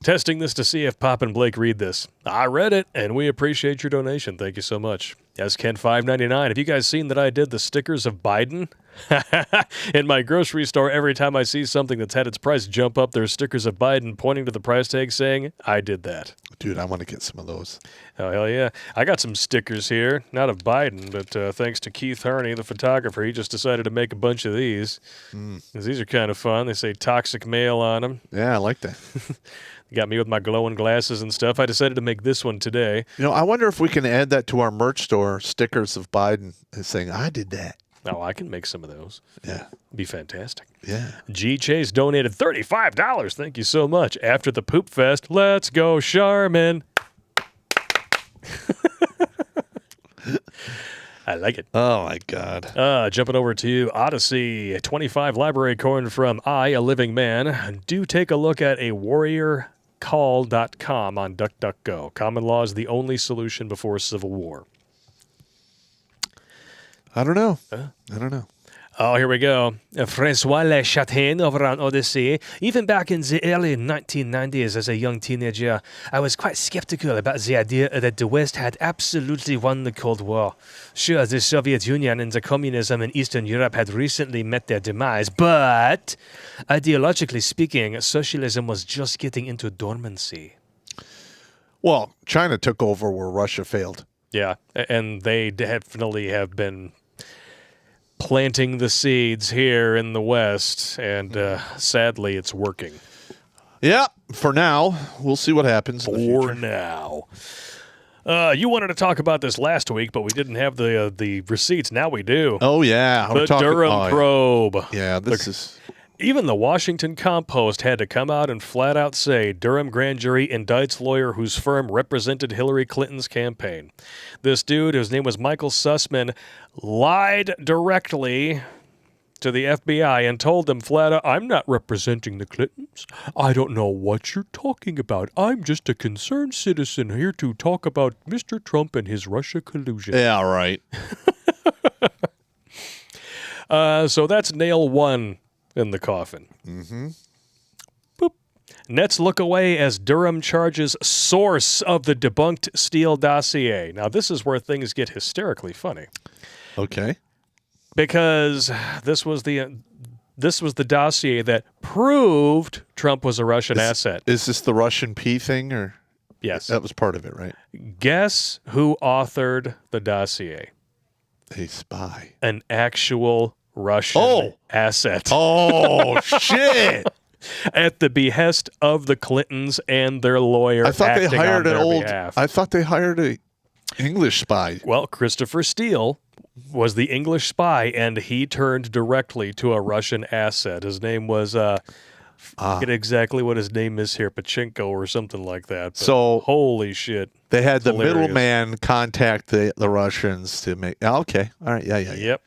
Testing this to see if Popp and Blake read this. I read it, and we appreciate your donation. Thank you so much. Yes, Ken 599. Have you guys seen that I did the stickers of Biden? In my grocery store, every time I see something that's had its price jump up, there's stickers of Biden pointing to the price tag saying, I did that. Dude, I want to get some of those. Oh, hell yeah. I got some stickers here, not of Biden, but thanks to Keith Harney, the photographer, he just decided to make a bunch of these. 'Cause these are kind of fun. They say toxic male on them. Yeah, I like that. Got me with my glowing glasses and stuff. I decided to make this one today. I wonder if we can add that to our merch store, stickers of Biden saying, I did that. Oh, I can make some of those. Yeah. Be fantastic. Yeah. G. Chase donated $35. Thank you so much. After the Poop Fest, let's go, Charmin. I like it. Oh, my God. Jumping over to Odyssey, 25 library coin from I, a Living Man. Do take a look at a warriorcall.com on DuckDuckGo. Common law is the only solution before civil war. I don't know. Oh, here we go. Francois Le Chatain over on Odyssey. Even back in the early 1990s as a young teenager, I was quite skeptical about the idea that the West had absolutely won the Cold War. Sure, the Soviet Union and the communism in Eastern Europe had recently met their demise, but ideologically speaking, socialism was just getting into dormancy. Well, China took over where Russia failed. Yeah, and they definitely have been planting the seeds here in the West, and sadly, it's working. Yeah, for now. We'll see what happens. For now. You wanted to talk about this last week, but we didn't have the receipts. Now we do. Oh, yeah. The Durham probe. Yeah, this is... Even the Washington Compost had to come out and flat out say Durham grand jury indicts lawyer whose firm represented Hillary Clinton's campaign. This dude, whose name was Michael Sussman, lied directly to the FBI and told them flat out, I'm not representing the Clintons. I don't know what you're talking about. I'm just a concerned citizen here to talk about Mr. Trump and his Russia collusion. Yeah, right. So that's nail one in the coffin. Mm-hmm. Boop. Nets look away as Durham charges source of the debunked Steele dossier. Now, this is where things get hysterically funny. Okay. Because this was the dossier that proved Trump was a Russian asset. Is this the Russian P thing, or? Yes. That was part of it, right? Guess who authored the dossier? A spy. An actual Russian asset. Oh, shit. At the behest of the Clintons and their lawyer. I thought they hired behalf. I thought they hired a English spy. Well, Christopher Steele was the English spy, and he turned directly to a Russian asset. His name was, I forget exactly what his name is here, Pachinko or something like that. But so holy shit. They had the middleman contact the Russians to make. Oh, okay. All right. Yeah. Yep.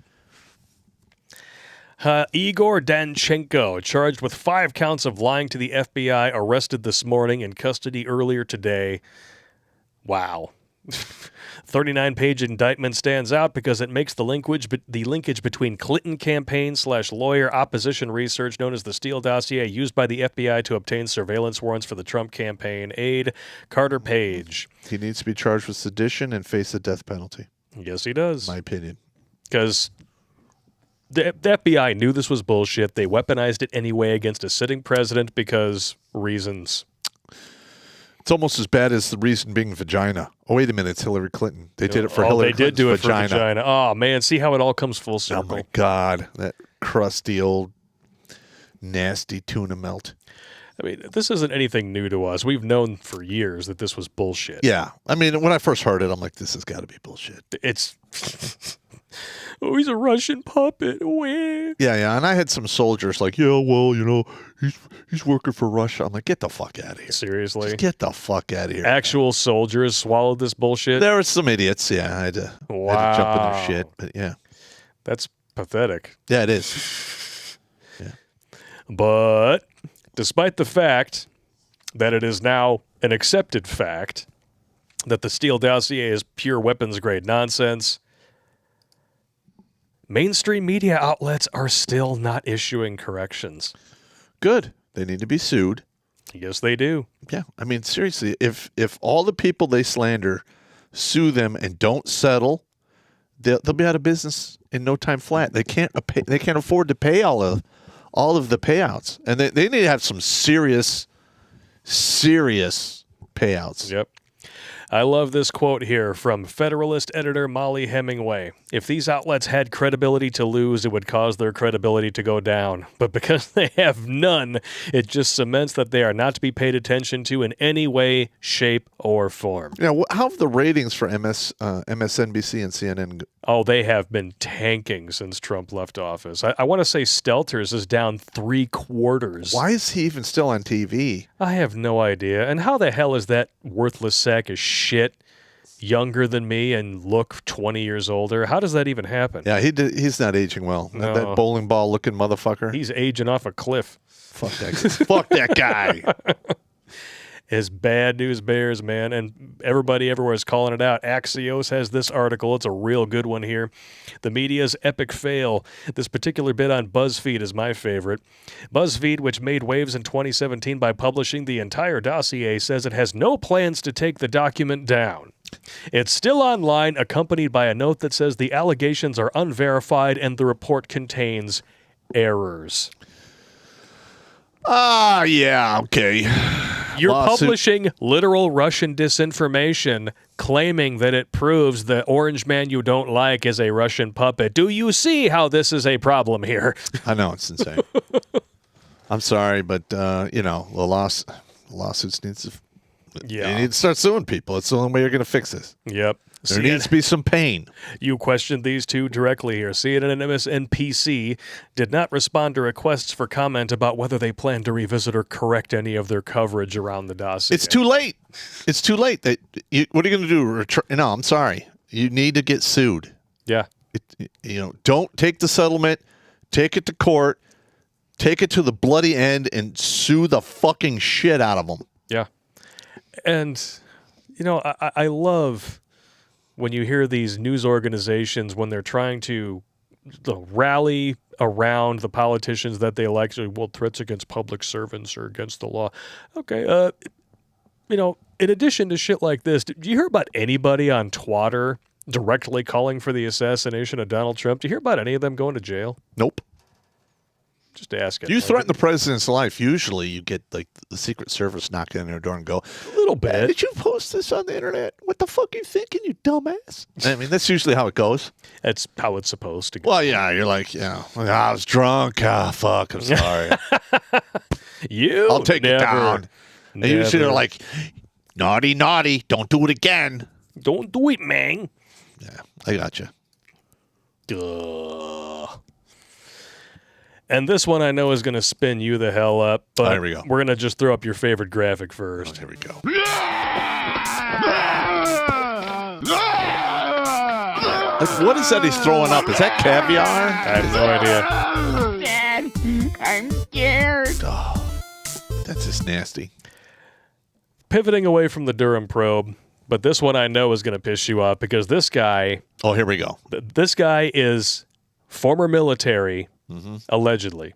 Igor Danchenko, charged with 5 counts of lying to the FBI, arrested this morning, in custody earlier today. Wow. 39-page indictment stands out because it makes the linkage between Clinton campaign/lawyer opposition research known as the Steele dossier used by the FBI to obtain surveillance warrants for the Trump campaign aide, Carter Page. He needs to be charged with sedition and face the death penalty. Yes, he does. My opinion. Because the FBI knew this was bullshit. They weaponized it anyway against a sitting president because reasons. It's almost as bad as the reason being vagina. Oh, wait a minute. It's Hillary Clinton. They did it for Hillary Clinton's do it vagina. For vagina. Oh, man. See how it all comes full circle. Oh, my God. That crusty old nasty tuna melt. I mean, this isn't anything new to us. We've known for years that this was bullshit. Yeah. I mean, when I first heard it, I'm like, this has got to be bullshit. It's... Oh, he's a Russian puppet. Yeah. And I had some soldiers like, yeah, well, you know, he's working for Russia. I'm like, get the fuck out of here. Seriously? Just get the fuck out of here. Actual soldiers swallowed this bullshit? There were some idiots, yeah. I had to jump in their shit, but yeah. That's pathetic. Yeah, it is. Yeah. But despite the fact that it is now an accepted fact that the Steele dossier is pure weapons-grade nonsense, mainstream media outlets are still not issuing corrections. Good. They need to be sued. Yes, they do. Yeah. I mean, seriously, if all the people they slander sue them and don't settle, they'll be out of business in no time flat. They can't afford to pay all of the payouts. And they need to have some serious payouts. Yep. I love this quote here from Federalist editor Molly Hemingway. If these outlets had credibility to lose, it would cause their credibility to go down. But because they have none, it just cements that they are not to be paid attention to in any way, shape, or form. Yeah, how have the ratings for MSNBC and CNN? Oh, they have been tanking since Trump left office. I want to say Stelter's is down 3/4. Why is he even still on TV? I have no idea. And how the hell is that worthless sack of shit younger than me and look 20 years older? How does that even happen? Yeah, he's not aging well. No. That bowling ball looking motherfucker. He's aging off a cliff. Fuck that guy. Fuck that guy. Is bad news bears, man, and everybody everywhere is calling it out. Axios has this article. It's a real good one here. The media's epic fail. This particular bit on BuzzFeed is my favorite. BuzzFeed, which made waves in 2017 by publishing the entire dossier, says it has no plans to take the document down. It's still online, accompanied by a note that says the allegations are unverified and the report contains errors. Yeah, okay. You're publishing literal Russian disinformation, claiming that it proves the orange man you don't like is a Russian puppet. Do you see how this is a problem here? I know, it's insane. I'm sorry, but, the lawsuits need to... Yeah. You need to start suing people. It's the only way you're going to fix this. Yep. There needs to be some pain. You questioned these two directly here. CNN and MSNBC did not respond to requests for comment about whether they plan to revisit or correct any of their coverage around the dossier. It's too late. It's too late. What are you going to do? No, I'm sorry. You need to get sued. Yeah. Don't take the settlement. Take it to court. Take it to the bloody end and sue the fucking shit out of them. Yeah. And, I love when you hear these news organizations when they're trying to rally around the politicians that they like. So, well, threats against public servants or against the law. Okay. In addition to shit like this, did you hear about anybody on Twitter directly calling for the assassination of Donald Trump. Do you hear about any of them going to jail? Nope. Just asking. You threaten the president's life, usually you get like the Secret Service knocking on their door and go, a little bit. Did you post this on the internet? What the fuck are you thinking, you dumbass? I mean, that's usually how it goes. That's how it's supposed to go. Well, yeah, you're like, I was drunk. Ah, fuck, I'm sorry. I'll take it down. And usually they're like, naughty, naughty, don't do it again. Don't do it, man. Yeah, I got you. Duh. And this one I know is going to spin you the hell up, but there we go. We're going to just throw up your favorite graphic first. Here we go. Like, what is that he's throwing up? Is that caviar? I have no idea. Dad, I'm scared. Oh, that's just nasty. Pivoting away from the Durham probe, but this one I know is going to piss you off because this guy... Oh, here we go. This guy is former military... Allegedly.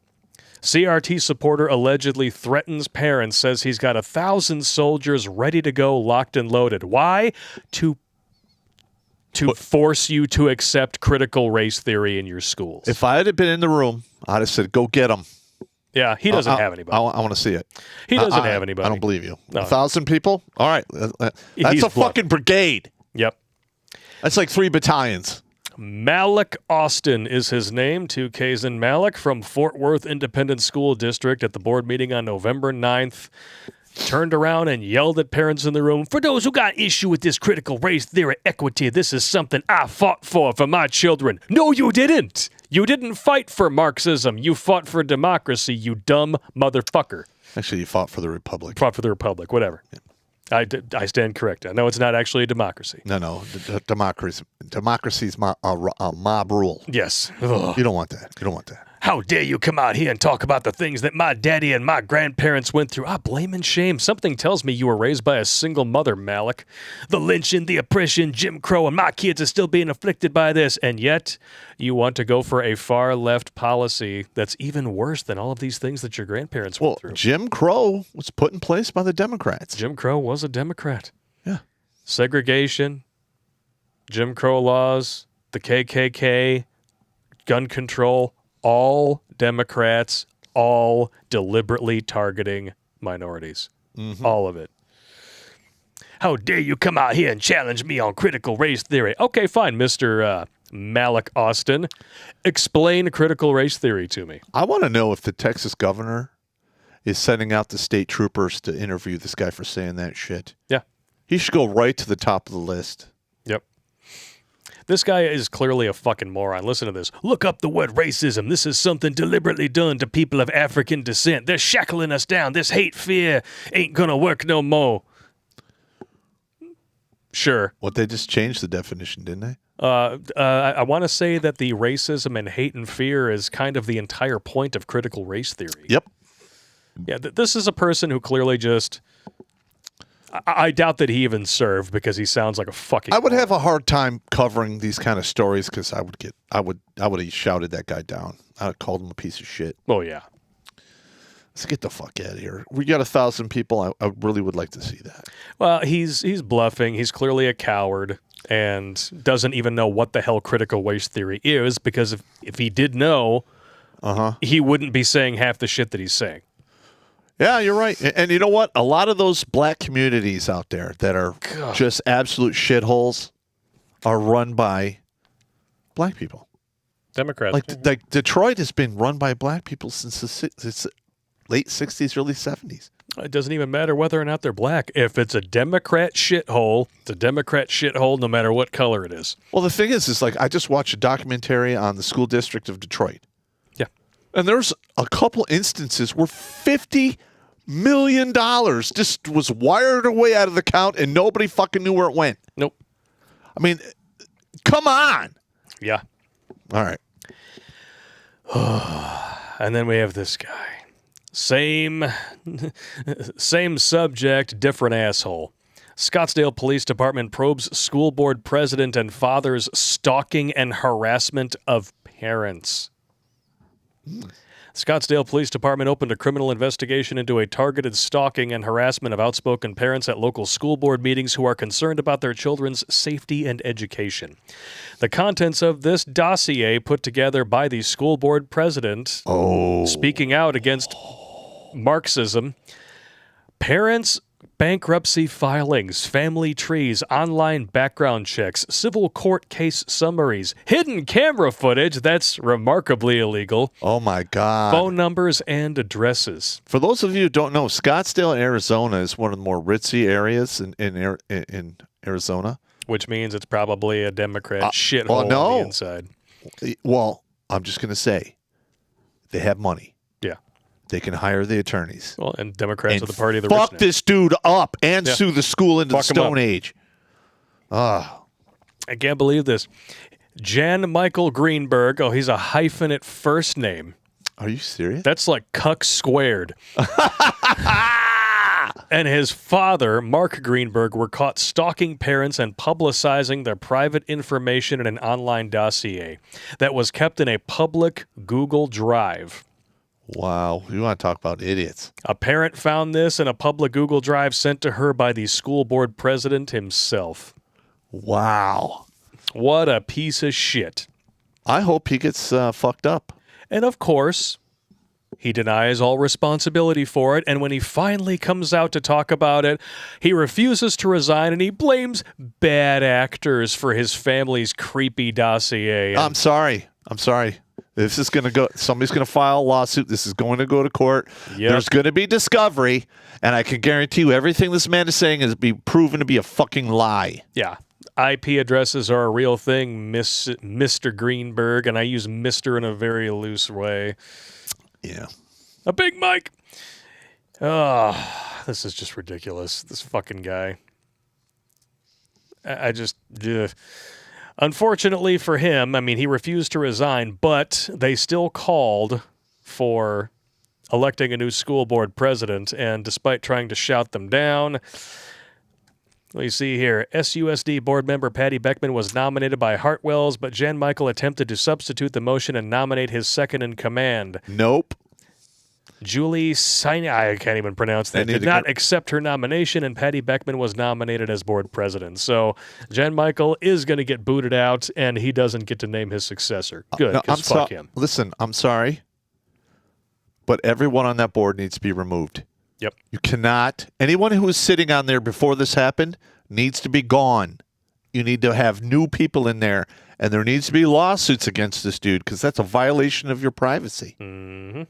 CRT supporter allegedly threatens parents, says he's got 1,000 soldiers ready to go, locked and loaded. Why? To force you to accept critical race theory in your schools. If I had been in the room, I'd have said, go get them. Yeah, he doesn't have anybody. I want to see it. He doesn't have anybody. I don't believe you. No. 1,000 people? All right. That's a fucking brigade. Yep. That's like 3 battalions. Malik Austin is his name, 2Ks in Malik, from Fort Worth Independent School District at the board meeting on November 9th. Turned around and yelled at parents in the room, "For those who got issue with this critical race theory equity, this is something I fought for my children." No, you didn't. You didn't fight for Marxism. You fought for democracy, you dumb motherfucker. Actually, you fought for the Republic. Fought for the Republic, whatever. Yeah. I stand corrected. I know it's not actually a democracy. No. Democracy's mob rule. Yes. Ugh. You don't want that. You don't want that. How dare you come out here and talk about the things that my daddy and my grandparents went through? I blame and shame. Something tells me you were raised by a single mother, Malik. The lynching, the oppression, Jim Crow, and my kids are still being afflicted by this. And yet, you want to go for a far-left policy that's even worse than all of these things that your grandparents went through. Jim Crow was put in place by the Democrats. Jim Crow was a Democrat. Yeah. Segregation, Jim Crow laws, the KKK, gun control, all Democrats, all deliberately targeting minorities. Mm-hmm. All of it. How dare you come out here and challenge me on critical race theory? Okay, fine, Mr. Malik Austin. Explain critical race theory to me. I want to know if the Texas governor is sending out the state troopers to interview this guy for saying that shit. Yeah. He should go right to the top of the list. Yep. This guy is clearly a fucking moron. Listen to this. Look up the word racism. This is something deliberately done to people of African descent. They're shackling us down. This hate fear ain't gonna work no more. Sure. What, they just changed the definition, didn't they? I want to say that the racism and hate and fear is kind of the entire point of critical race theory. Yep. Yeah, this is a person who clearly just... I doubt that he even served because he sounds like a fucking... I would have a hard time covering these kind of stories because I would have shouted that guy down. I would have called him a piece of shit. Oh, yeah. Let's get the fuck out of here. We got 1,000 people. I really would like to see that. Well, he's bluffing. He's clearly a coward and doesn't even know what the hell critical race theory is because if he did know, he wouldn't be saying half the shit that he's saying. Yeah, you're right. And you know what? A lot of those black communities out there that are just absolute shitholes are run by black people. Democrats. Like Detroit has been run by black people since the late 60s, early 70s. It doesn't even matter whether or not they're black. If it's a Democrat shithole, it's a Democrat shithole no matter what color it is. Well, the thing is like I just watched a documentary on the school district of Detroit. Yeah. And there's a couple instances where $50 million just was wired away out of the account and nobody fucking knew where it went. Nope. I mean, come on. Yeah. All right. And then we have this guy. Same subject, different asshole. Scottsdale Police Department probes school board president and father's stalking and harassment of parents. Scottsdale Police Department opened a criminal investigation into a targeted stalking and harassment of outspoken parents at local school board meetings who are concerned about their children's safety and education. The contents of this dossier put together by the school board president speaking out against Marxism, parents' bankruptcy filings, family trees, online background checks, civil court case summaries, hidden camera footage that's remarkably illegal. Oh, my God. Phone numbers and addresses. For those of you who don't know, Scottsdale, Arizona is one of the more ritzy areas in Arizona. Which means it's probably a Democrat shithole on the inside. Well, I'm just going to say, they have money. Yeah. They can hire the attorneys. Well, and Democrats are the party of the rich. Fuck this dude up and sue the school into the Stone Age. I can't believe this. Jan Michael Greenberg. Oh, he's a hyphenate first name. Are you serious? That's like cuck squared. And his father, Mark Greenberg, were caught stalking parents and publicizing their private information in an online dossier that was kept in a public Google Drive. Wow. You want to talk about idiots. A parent found this in a public Google Drive sent to her by the school board president himself. Wow. What a piece of shit. I hope he gets fucked up. And of course, he denies all responsibility for it, and when he finally comes out to talk about it, he refuses to resign and he blames bad actors for his family's creepy dossier. I'm sorry. This is going to go, somebody's going to file a lawsuit. This is going to go to court. Yep. There's going to be discovery, and I can guarantee you everything this man is saying is be proven to be a fucking lie. Yeah. IP addresses are a real thing, Mr. Greenberg, and I use Mr. in a very loose way. Yeah. A big Mike. Oh, this is just ridiculous. This fucking guy. I just... Unfortunately for him, I mean, he refused to resign, but they still called for electing a new school board president, and despite trying to shout them down... We see here, SUSD board member Patty Beckman was nominated by Hartwells, but Jan Michael attempted to substitute the motion and nominate his second in command. Nope. Julie I can't even pronounce that. Did not accept her nomination, and Patty Beckman was nominated as board president. So Jan Michael is going to get booted out, and he doesn't get to name his successor. Good, because fuck him. Listen, I'm sorry, but everyone on that board needs to be removed. Yep. You cannot. Anyone who was sitting on there before this happened needs to be gone. You need to have new people in there, and there needs to be lawsuits against this dude because that's a violation of your privacy. Mm-hmm.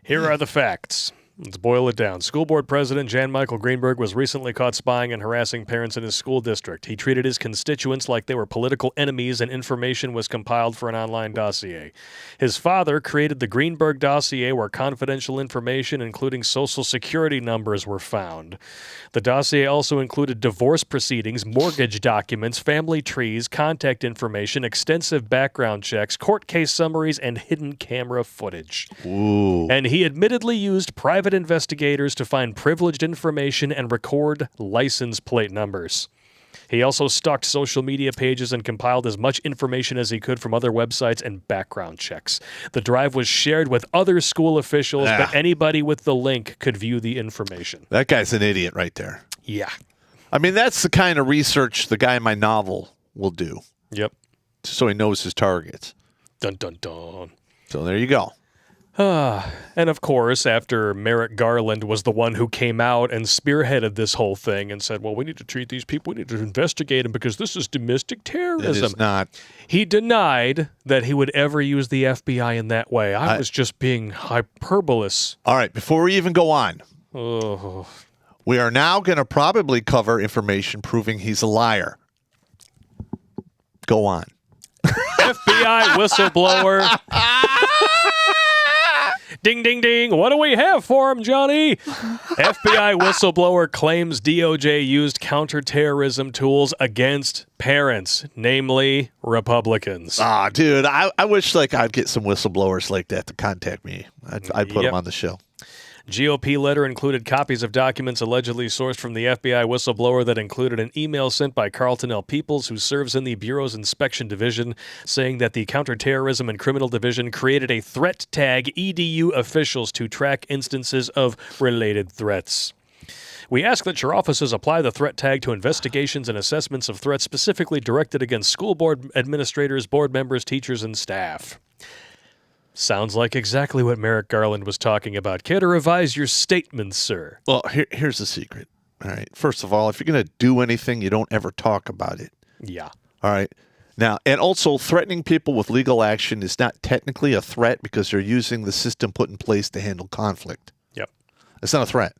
Here are the facts. Let's boil it down. School board president Jan Michael Greenberg was recently caught spying and harassing parents in his school district. He treated his constituents like they were political enemies, and information was compiled for an online dossier. His father created the Greenberg dossier, where confidential information, including social security numbers, were found. The dossier also included divorce proceedings, mortgage documents, family trees, contact information, extensive background checks, court case summaries, and hidden camera footage. Ooh. And he admittedly used private investigators to find privileged information and record license plate numbers. He also stalked social media pages and compiled as much information as he could from other websites and background checks. The drive was shared with other school officials, but anybody with the link could view the information. That guy's an idiot right there. Yeah. I mean, that's the kind of research the guy in my novel will do. Yep. So he knows his targets. Dun, dun, dun. So there you go. And of course, after Merrick Garland was the one who came out and spearheaded this whole thing and said, well, we need to treat these people, we need to investigate them because this is domestic terrorism. It is not. He denied that he would ever use the FBI in that way. I was just being hyperbolous. All right, before we even go on, we are now going to probably cover information proving he's a liar. Go on. FBI whistleblower. Ding, ding, ding. What do we have for him, Johnny? FBI whistleblower claims DOJ used counterterrorism tools against parents, namely Republicans. Dude, I wish I'd get some whistleblowers like that to contact me. I'd put them on the show. GOP letter included copies of documents allegedly sourced from the FBI whistleblower that included an email sent by Carlton L. Peoples, who serves in the Bureau's Inspection Division, saying that the Counterterrorism and Criminal Division created a threat tag EDU officials to track instances of related threats. We ask that your offices apply the threat tag to investigations and assessments of threats specifically directed against school board administrators, board members, teachers, and staff. Sounds like exactly what Merrick Garland was talking about. Care to revise your statements, sir? Well, here's the secret. All right. First of all, if you're going to do anything, you don't ever talk about it. Yeah. All right. Now, and also threatening people with legal action is not technically a threat because they're using the system put in place to handle conflict. Yep. It's not a threat.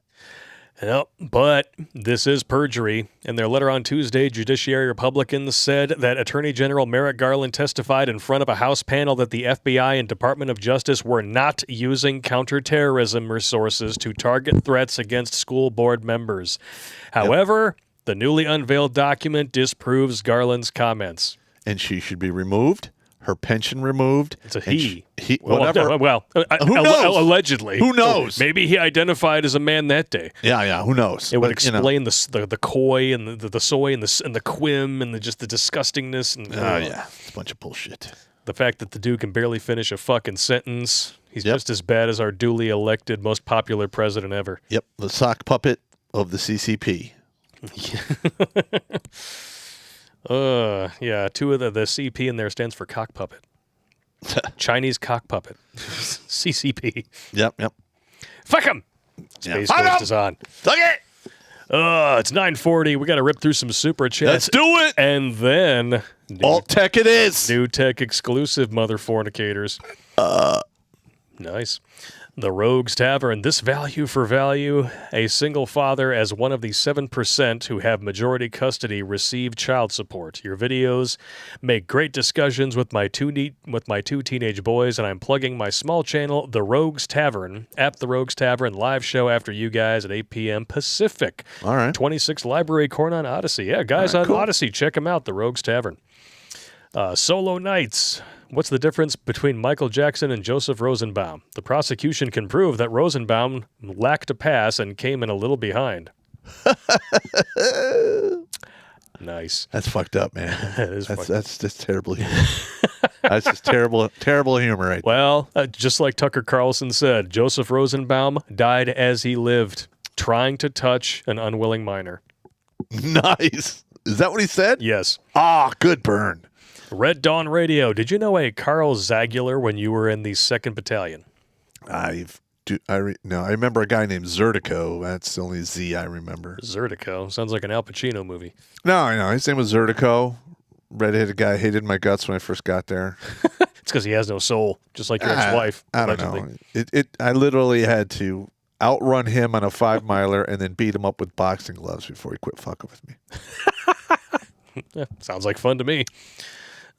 Well, but this is perjury. In their letter on Tuesday, Judiciary Republicans said that Attorney General Merrick Garland testified in front of a House panel that the FBI and Department of Justice were not using counterterrorism resources to target threats against school board members. However, the newly unveiled document disproves Garland's comments. And she should be removed. Her pension removed. It's a he. Whatever. Who knows? Allegedly. Who knows? Maybe he identified as a man that day. Yeah. Who knows? It would explain the coy and the soy and the quim and just the disgustingness. And, yeah. It's a bunch of bullshit. The fact that the dude can barely finish a fucking sentence. He's just as bad as our duly elected, most popular president ever. Yep. The sock puppet of the CCP. Yeah, two of the CP in there stands for cock puppet. Chinese cock puppet. CCP. Yep. Fuck him! Space Ghost is on. Fuck it! It's 9:40. We got to rip through some super chats. Let's do it! And then... Alt tech it is! New tech exclusive, mother fornicators. Nice. The Rogues Tavern, this value for value, a single father as one of the 7% who have majority custody receive child support. Your videos make great discussions with my two teenage boys, and I'm plugging my small channel, The Rogues Tavern, at The Rogues Tavern, live show after you guys at 8 p.m. Pacific. All right. 26 Library Corn on Odyssey. Yeah, guys on Odyssey, check them out, The Rogues Tavern. Solo Nights. What's the difference between Michael Jackson and Joseph Rosenbaum? The prosecution can prove that Rosenbaum lacked a pass and came in a little behind. Nice. That's fucked up, man. That's just terrible humor. That's just terrible humor right there. Well, just like Tucker Carlson said, Joseph Rosenbaum died as he lived, trying to touch an unwilling minor. Nice. Is that what he said? Yes. Good burn. Red Dawn Radio. Did you know a Carl Zagular when you were in the 2nd Battalion? I remember a guy named Zertico. That's the only Z I remember. Zertico. Sounds like an Al Pacino movie. No, I know. His name was Zertico. Red-headed guy. Hated my guts when I first got there. It's because he has no soul, just like your ex-wife. I don't know. I literally had to outrun him on a 5-miler and then beat him up with boxing gloves before he quit fucking with me. Yeah, sounds like fun to me.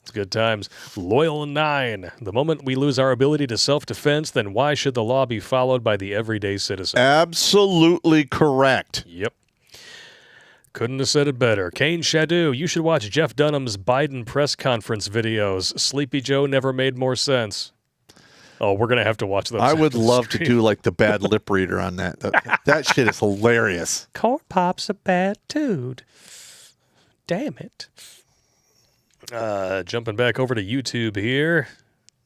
It's good times. Loyal 9. The moment we lose our ability to self-defense, then why should the law be followed by the everyday citizen? Absolutely correct. Yep. Couldn't have said it better. Kane Shadu, you should watch Jeff Dunham's Biden press conference videos. Sleepy Joe never made more sense. Oh, we're going to have to watch those. I would love to do like the bad lip reader on that. That shit is hilarious. Corn Pop's a bad dude. Damn it. Jumping back over to YouTube here.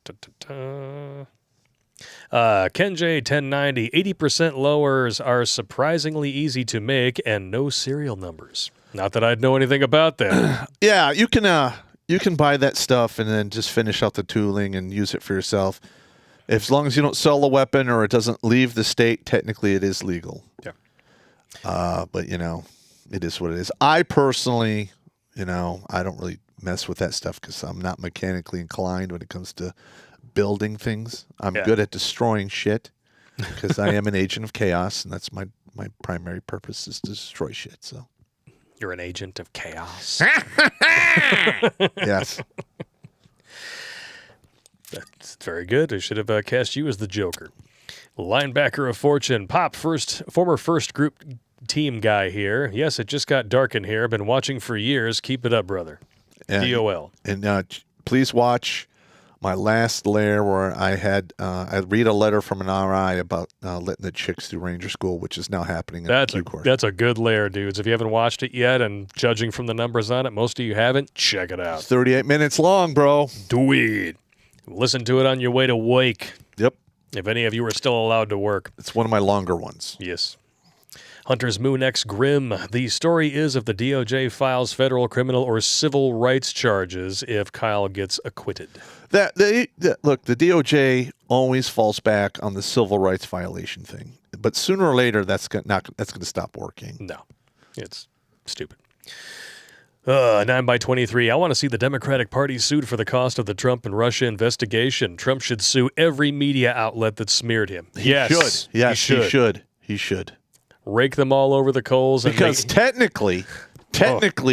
KenJ1090, 80% lowers are surprisingly easy to make and no serial numbers. Not that I'd know anything about that. Yeah, you can buy that stuff and then just finish out the tooling and use it for yourself. As long as you don't sell a weapon or it doesn't leave the state, technically it is legal. Yeah. But it is what it is. I personally, I don't really mess with that stuff because I'm not mechanically inclined when it comes to building things. I'm good at destroying shit because I am an agent of chaos, and that's my primary purpose is to destroy shit. So you're an agent of chaos. Yes. That's very good. I should have cast you as the Joker. Linebacker of fortune. Popp, former first group team guy here. Yes, it just got dark in here. Been watching for years. Keep it up, brother. DOL. And please watch my last lair where I had I'd read a letter from an RI about letting the chicks through Ranger School, which is now happening in Q course. That's a good lair, dudes. If you haven't watched it yet, and judging from the numbers on it, most of you haven't, check it out. It's 38 minutes long, bro. Do it. Listen to it on your way to wake. Yep. If any of you are still allowed to work. It's one of my longer ones. Yes. Hunter's Moon X Grim. The story is if the DOJ files federal criminal or civil rights charges if Kyle gets acquitted. Look, the DOJ always falls back on the civil rights violation thing, but sooner or later that's going to stop working. No, it's stupid. 9/23. I want to see the Democratic Party sued for the cost of the Trump and Russia investigation. Trump should sue every media outlet that smeared him. Yes, he should. Rake them all over the coals. Because technically,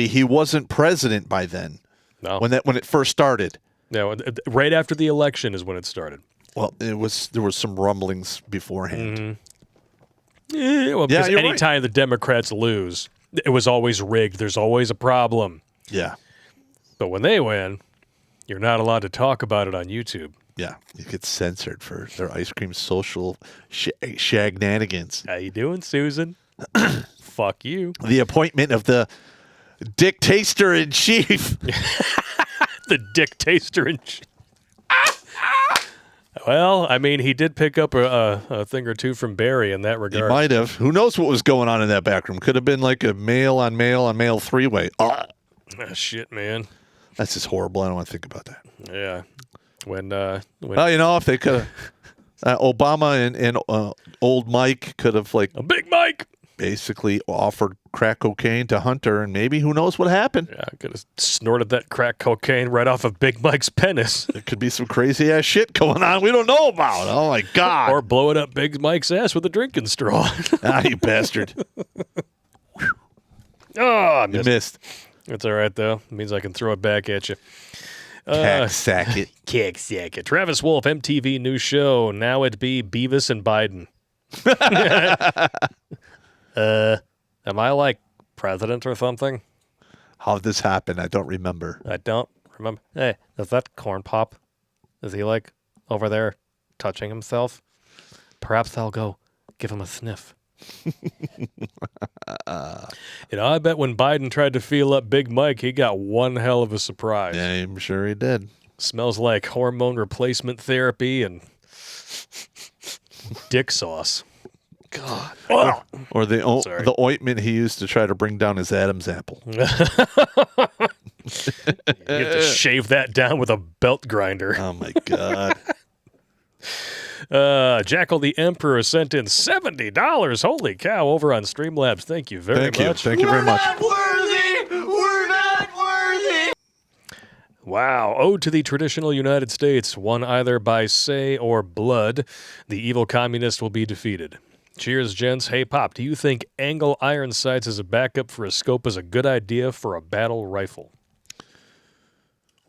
he wasn't president by then. No. When it first started. No, right after the election is when it started. Well, there was some rumblings beforehand. Mm-hmm. Because anytime the Democrats lose, it was always rigged. There's always a problem. Yeah. But when they win, you're not allowed to talk about it on YouTube. Yeah, you get censored for their ice cream social shagnanigans. How you doing, Susan? Fuck you. The appointment of the dictator-in-chief. The dictator-in-chief. Well, I mean, he did pick up a thing or two from Barry in that regard. He might have. Who knows what was going on in that back room? Could have been like a male-on-male three-way. Oh, shit, man. That's just horrible. I don't want to think about that. Yeah. When well, if they could have, Obama and old Mike could have a Big Mike basically offered crack cocaine to Hunter, and maybe who knows what happened? Yeah, could have snorted that crack cocaine right off of Big Mike's penis. There could be some crazy ass shit going on we don't know about. Oh my God! Or blowing up Big Mike's ass with a drinking straw. You bastard! Oh, I missed. It's all right though. It means I can throw it back at you. Sack it. Travis Wolf, MTV new show. Now it be Beavis and Biden. Am I like president or something? How did this happen? I don't remember. Hey, is that Corn Pop? Is he like over there touching himself? Perhaps I'll go give him a sniff. I bet when Biden tried to feel up Big Mike, he got one hell of a surprise. Yeah, I'm sure he did. Smells like hormone replacement therapy and dick sauce. God. Oh. Or the ointment he used to try to bring down his Adam's apple. You have to shave that down with a belt grinder. Oh, my God. Jackal the Emperor sent in $70. Holy cow, over on Streamlabs. Thank you very much. Thank you very much. We're not worthy. Wow. Ode to the traditional United States, won either by say or blood. The evil communist will be defeated. Cheers, gents. Hey, Pop, do you think angle iron sights as a backup for a scope is a good idea for a battle rifle?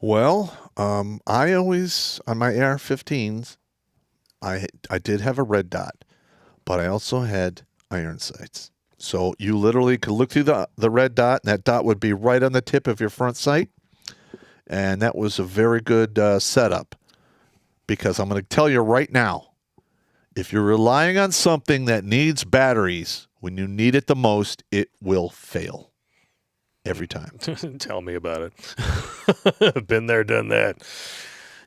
Well, I always, on my AR-15s, I did have a red dot, but I also had iron sights. So you literally could look through the red dot, and that dot would be right on the tip of your front sight. And that was a very good setup, because I'm going to tell you right now, if you're relying on something that needs batteries when you need it the most, it will fail every time. Tell me about it. Been there, done that.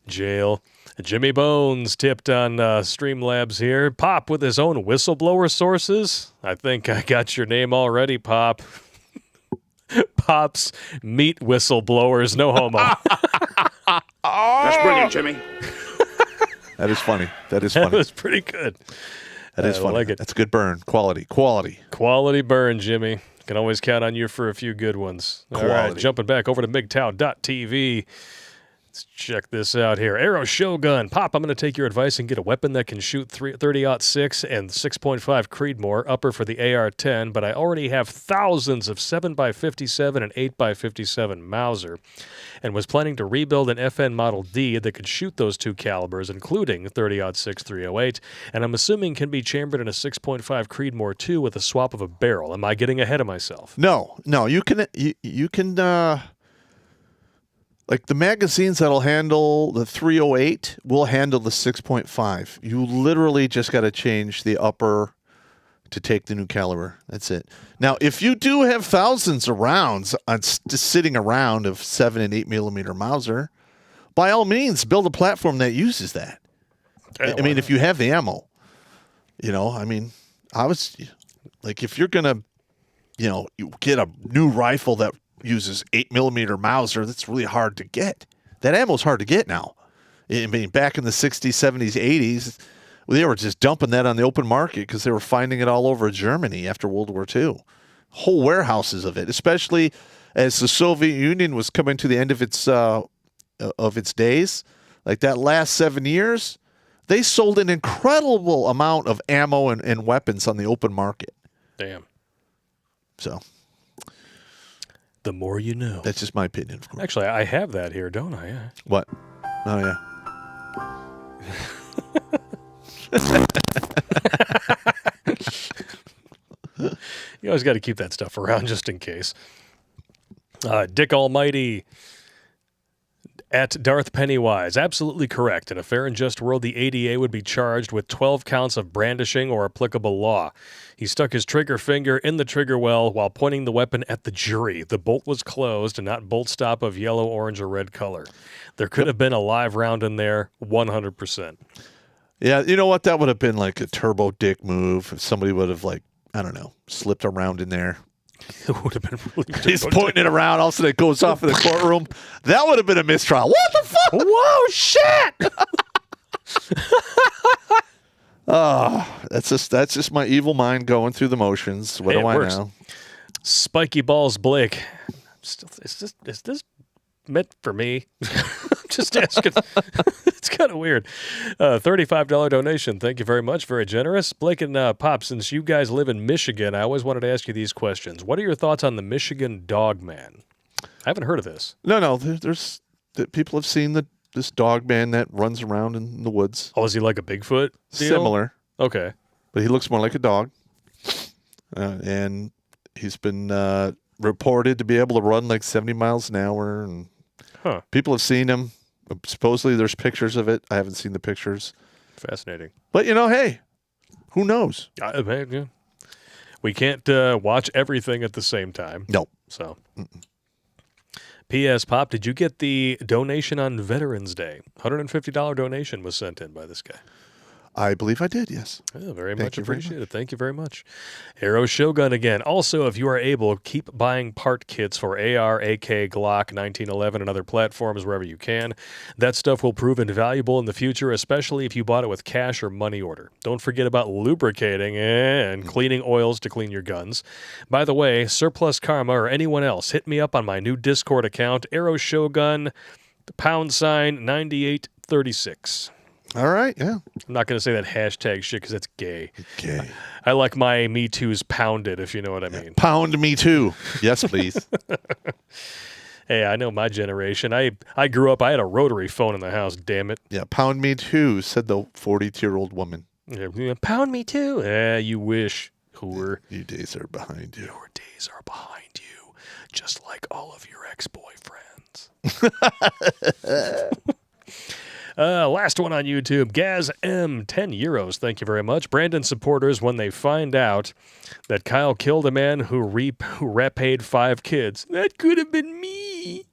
Jail. Jimmy Bones tipped on Streamlabs here. Pop with his own whistleblower sources. I think I got your name already, Pop. Pop's meat whistleblowers, no homo. That's brilliant, Jimmy. That is funny. That was pretty good. That is funny. I like it. That's a good burn. Quality. Quality burn, Jimmy. Can always count on you for a few good ones. Quality. All right, jumping back over to MGTOW.tv. Let's check this out here. Arrow Shogun. Pop, I'm going to take your advice and get a weapon that can shoot 30-06 and 6.5 Creedmoor upper for the AR-10, but I already have thousands of 7x57 and 8x57 Mauser and was planning to rebuild an FN Model D that could shoot those two calibers, including 30-06 308, and I'm assuming can be chambered in a 6.5 Creedmoor 2 with a swap of a barrel. Am I getting ahead of myself? No, you can Like the magazines that'll handle the .308 will handle the 6.5. You literally just got to change the upper to take the new caliber. That's it. Now, if you do have thousands of rounds just sitting around of 7 and 8 millimeter Mauser, by all means, build a platform that uses that. Yeah, I mean, if you have the ammo, I mean, if you're going to, you get a new rifle that uses 8 millimeter Mauser, that's really hard to get. That ammo's hard to get now. I mean, back in the 60s, 70s, 80s, they were just dumping that on the open market because they were finding it all over Germany after World War II. Whole warehouses of it, especially as the Soviet Union was coming to the end of its days. Like that last 7 years, they sold an incredible amount of ammo and weapons on the open market. Damn. So, the more you know. That's just my opinion, of course. Actually, I have that here, don't I? Yeah. What? Oh, yeah. You always got to keep that stuff around just in case. Dick Almighty at Darth Pennywise. Absolutely correct. In a fair and just world, the ADA would be charged with 12 counts of brandishing or applicable law. He stuck his trigger finger in the trigger well while pointing the weapon at the jury. The bolt was closed and not bolt stop of yellow, orange, or red color. There could have been a live round in there, 100%. Yeah, you know what? That would have been like a turbo dick move if somebody would have, slipped around in there. It would have been really He's pointing it around. All of a sudden it goes off in the courtroom. That would have been a mistrial. What the fuck? Whoa, shit! That's just my evil mind going through the motions. What do I know? Spiky Balls Blake. Is this meant for me? Just asking. It's kind of weird. $35 donation. Thank you very much. Very generous. Blake and Pop, since you guys live in Michigan, I always wanted to ask you these questions. What are your thoughts on the Michigan Dog Man? I haven't heard of this. No. There's people have seen this dog man that runs around in the woods. Oh, is he like a Bigfoot deal? Similar. Okay. But he looks more like a dog. And he's been reported to be able to run like 70 miles an hour. And people have seen him. Supposedly there's pictures of it. I haven't seen the pictures. Fascinating. But, hey, who knows? Yeah. We can't watch everything at the same time. No. So. P.S. Pop, did you get the donation on Veterans Day? $150 donation was sent in by this guy. I believe I did, yes. Oh, very much appreciated. Thank you very much. Arrow Shogun again. Also, if you are able, keep buying part kits for AR, AK, Glock, 1911, and other platforms wherever you can. That stuff will prove invaluable in the future, especially if you bought it with cash or money order. Don't forget about lubricating and cleaning oils to clean your guns. By the way, Surplus Karma or anyone else, hit me up on my new Discord account, Arrow Shogun, #9836. All right, yeah. I'm not going to say that hashtag shit because it's gay. Gay. I like my Me Too's pounded, if you know what I mean. Pound me too. Yes, please. Hey, I know my generation. I grew up, I had a rotary phone in the house, damn it. Yeah, pound me too, said the 42-year-old woman. Yeah, pound me too. You wish, whore. Your days are behind you. Your days are behind you, just like all of your ex-boyfriends. Last one on YouTube. Gaz M, 10 euros. Thank you very much. Brandon supporters, when they find out that Kyle killed a man who repaid 5 kids, that could have been me.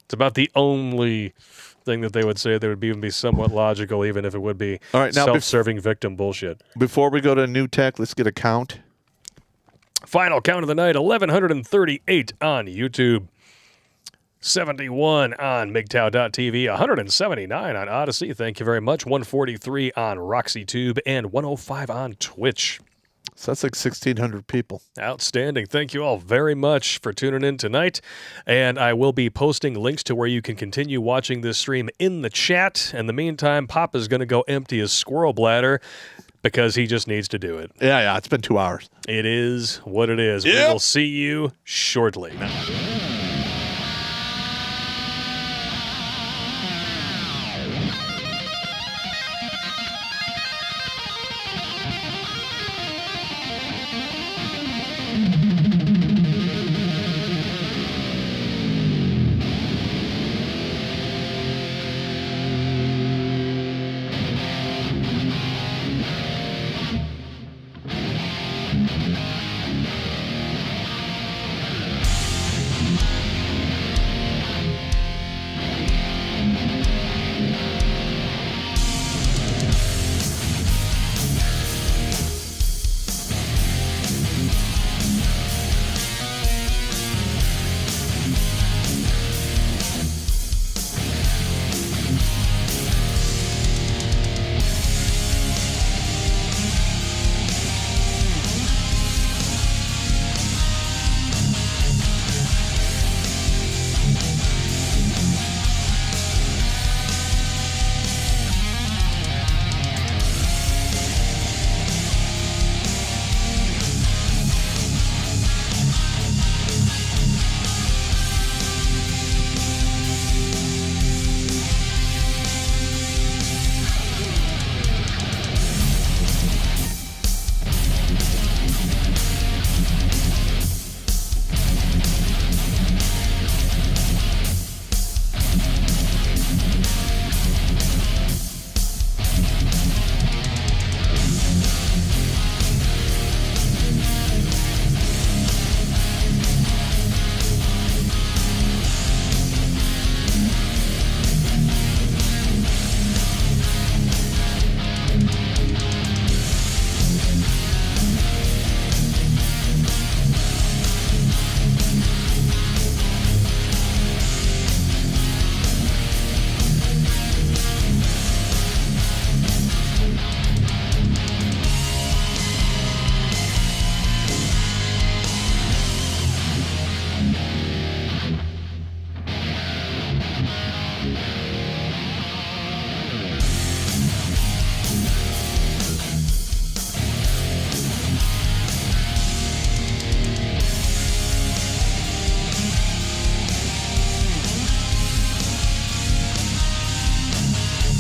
It's about the only thing that they would say that would even be somewhat logical, even if it would be all right, now self-serving victim bullshit. Before we go to new tech, let's get a count. Final count of the night, 1,138 on YouTube. 71 on MGTOW.tv, 179 on Odyssey. Thank you very much. 143 on RoxyTube, and 105 on Twitch. So that's like 1,600 people. Outstanding. Thank you all very much for tuning in tonight. And I will be posting links to where you can continue watching this stream in the chat. In the meantime, Pop is going to go empty his squirrel bladder because he just needs to do it. Yeah. It's been 2 hours. It is what it is. Yep. We will see you shortly.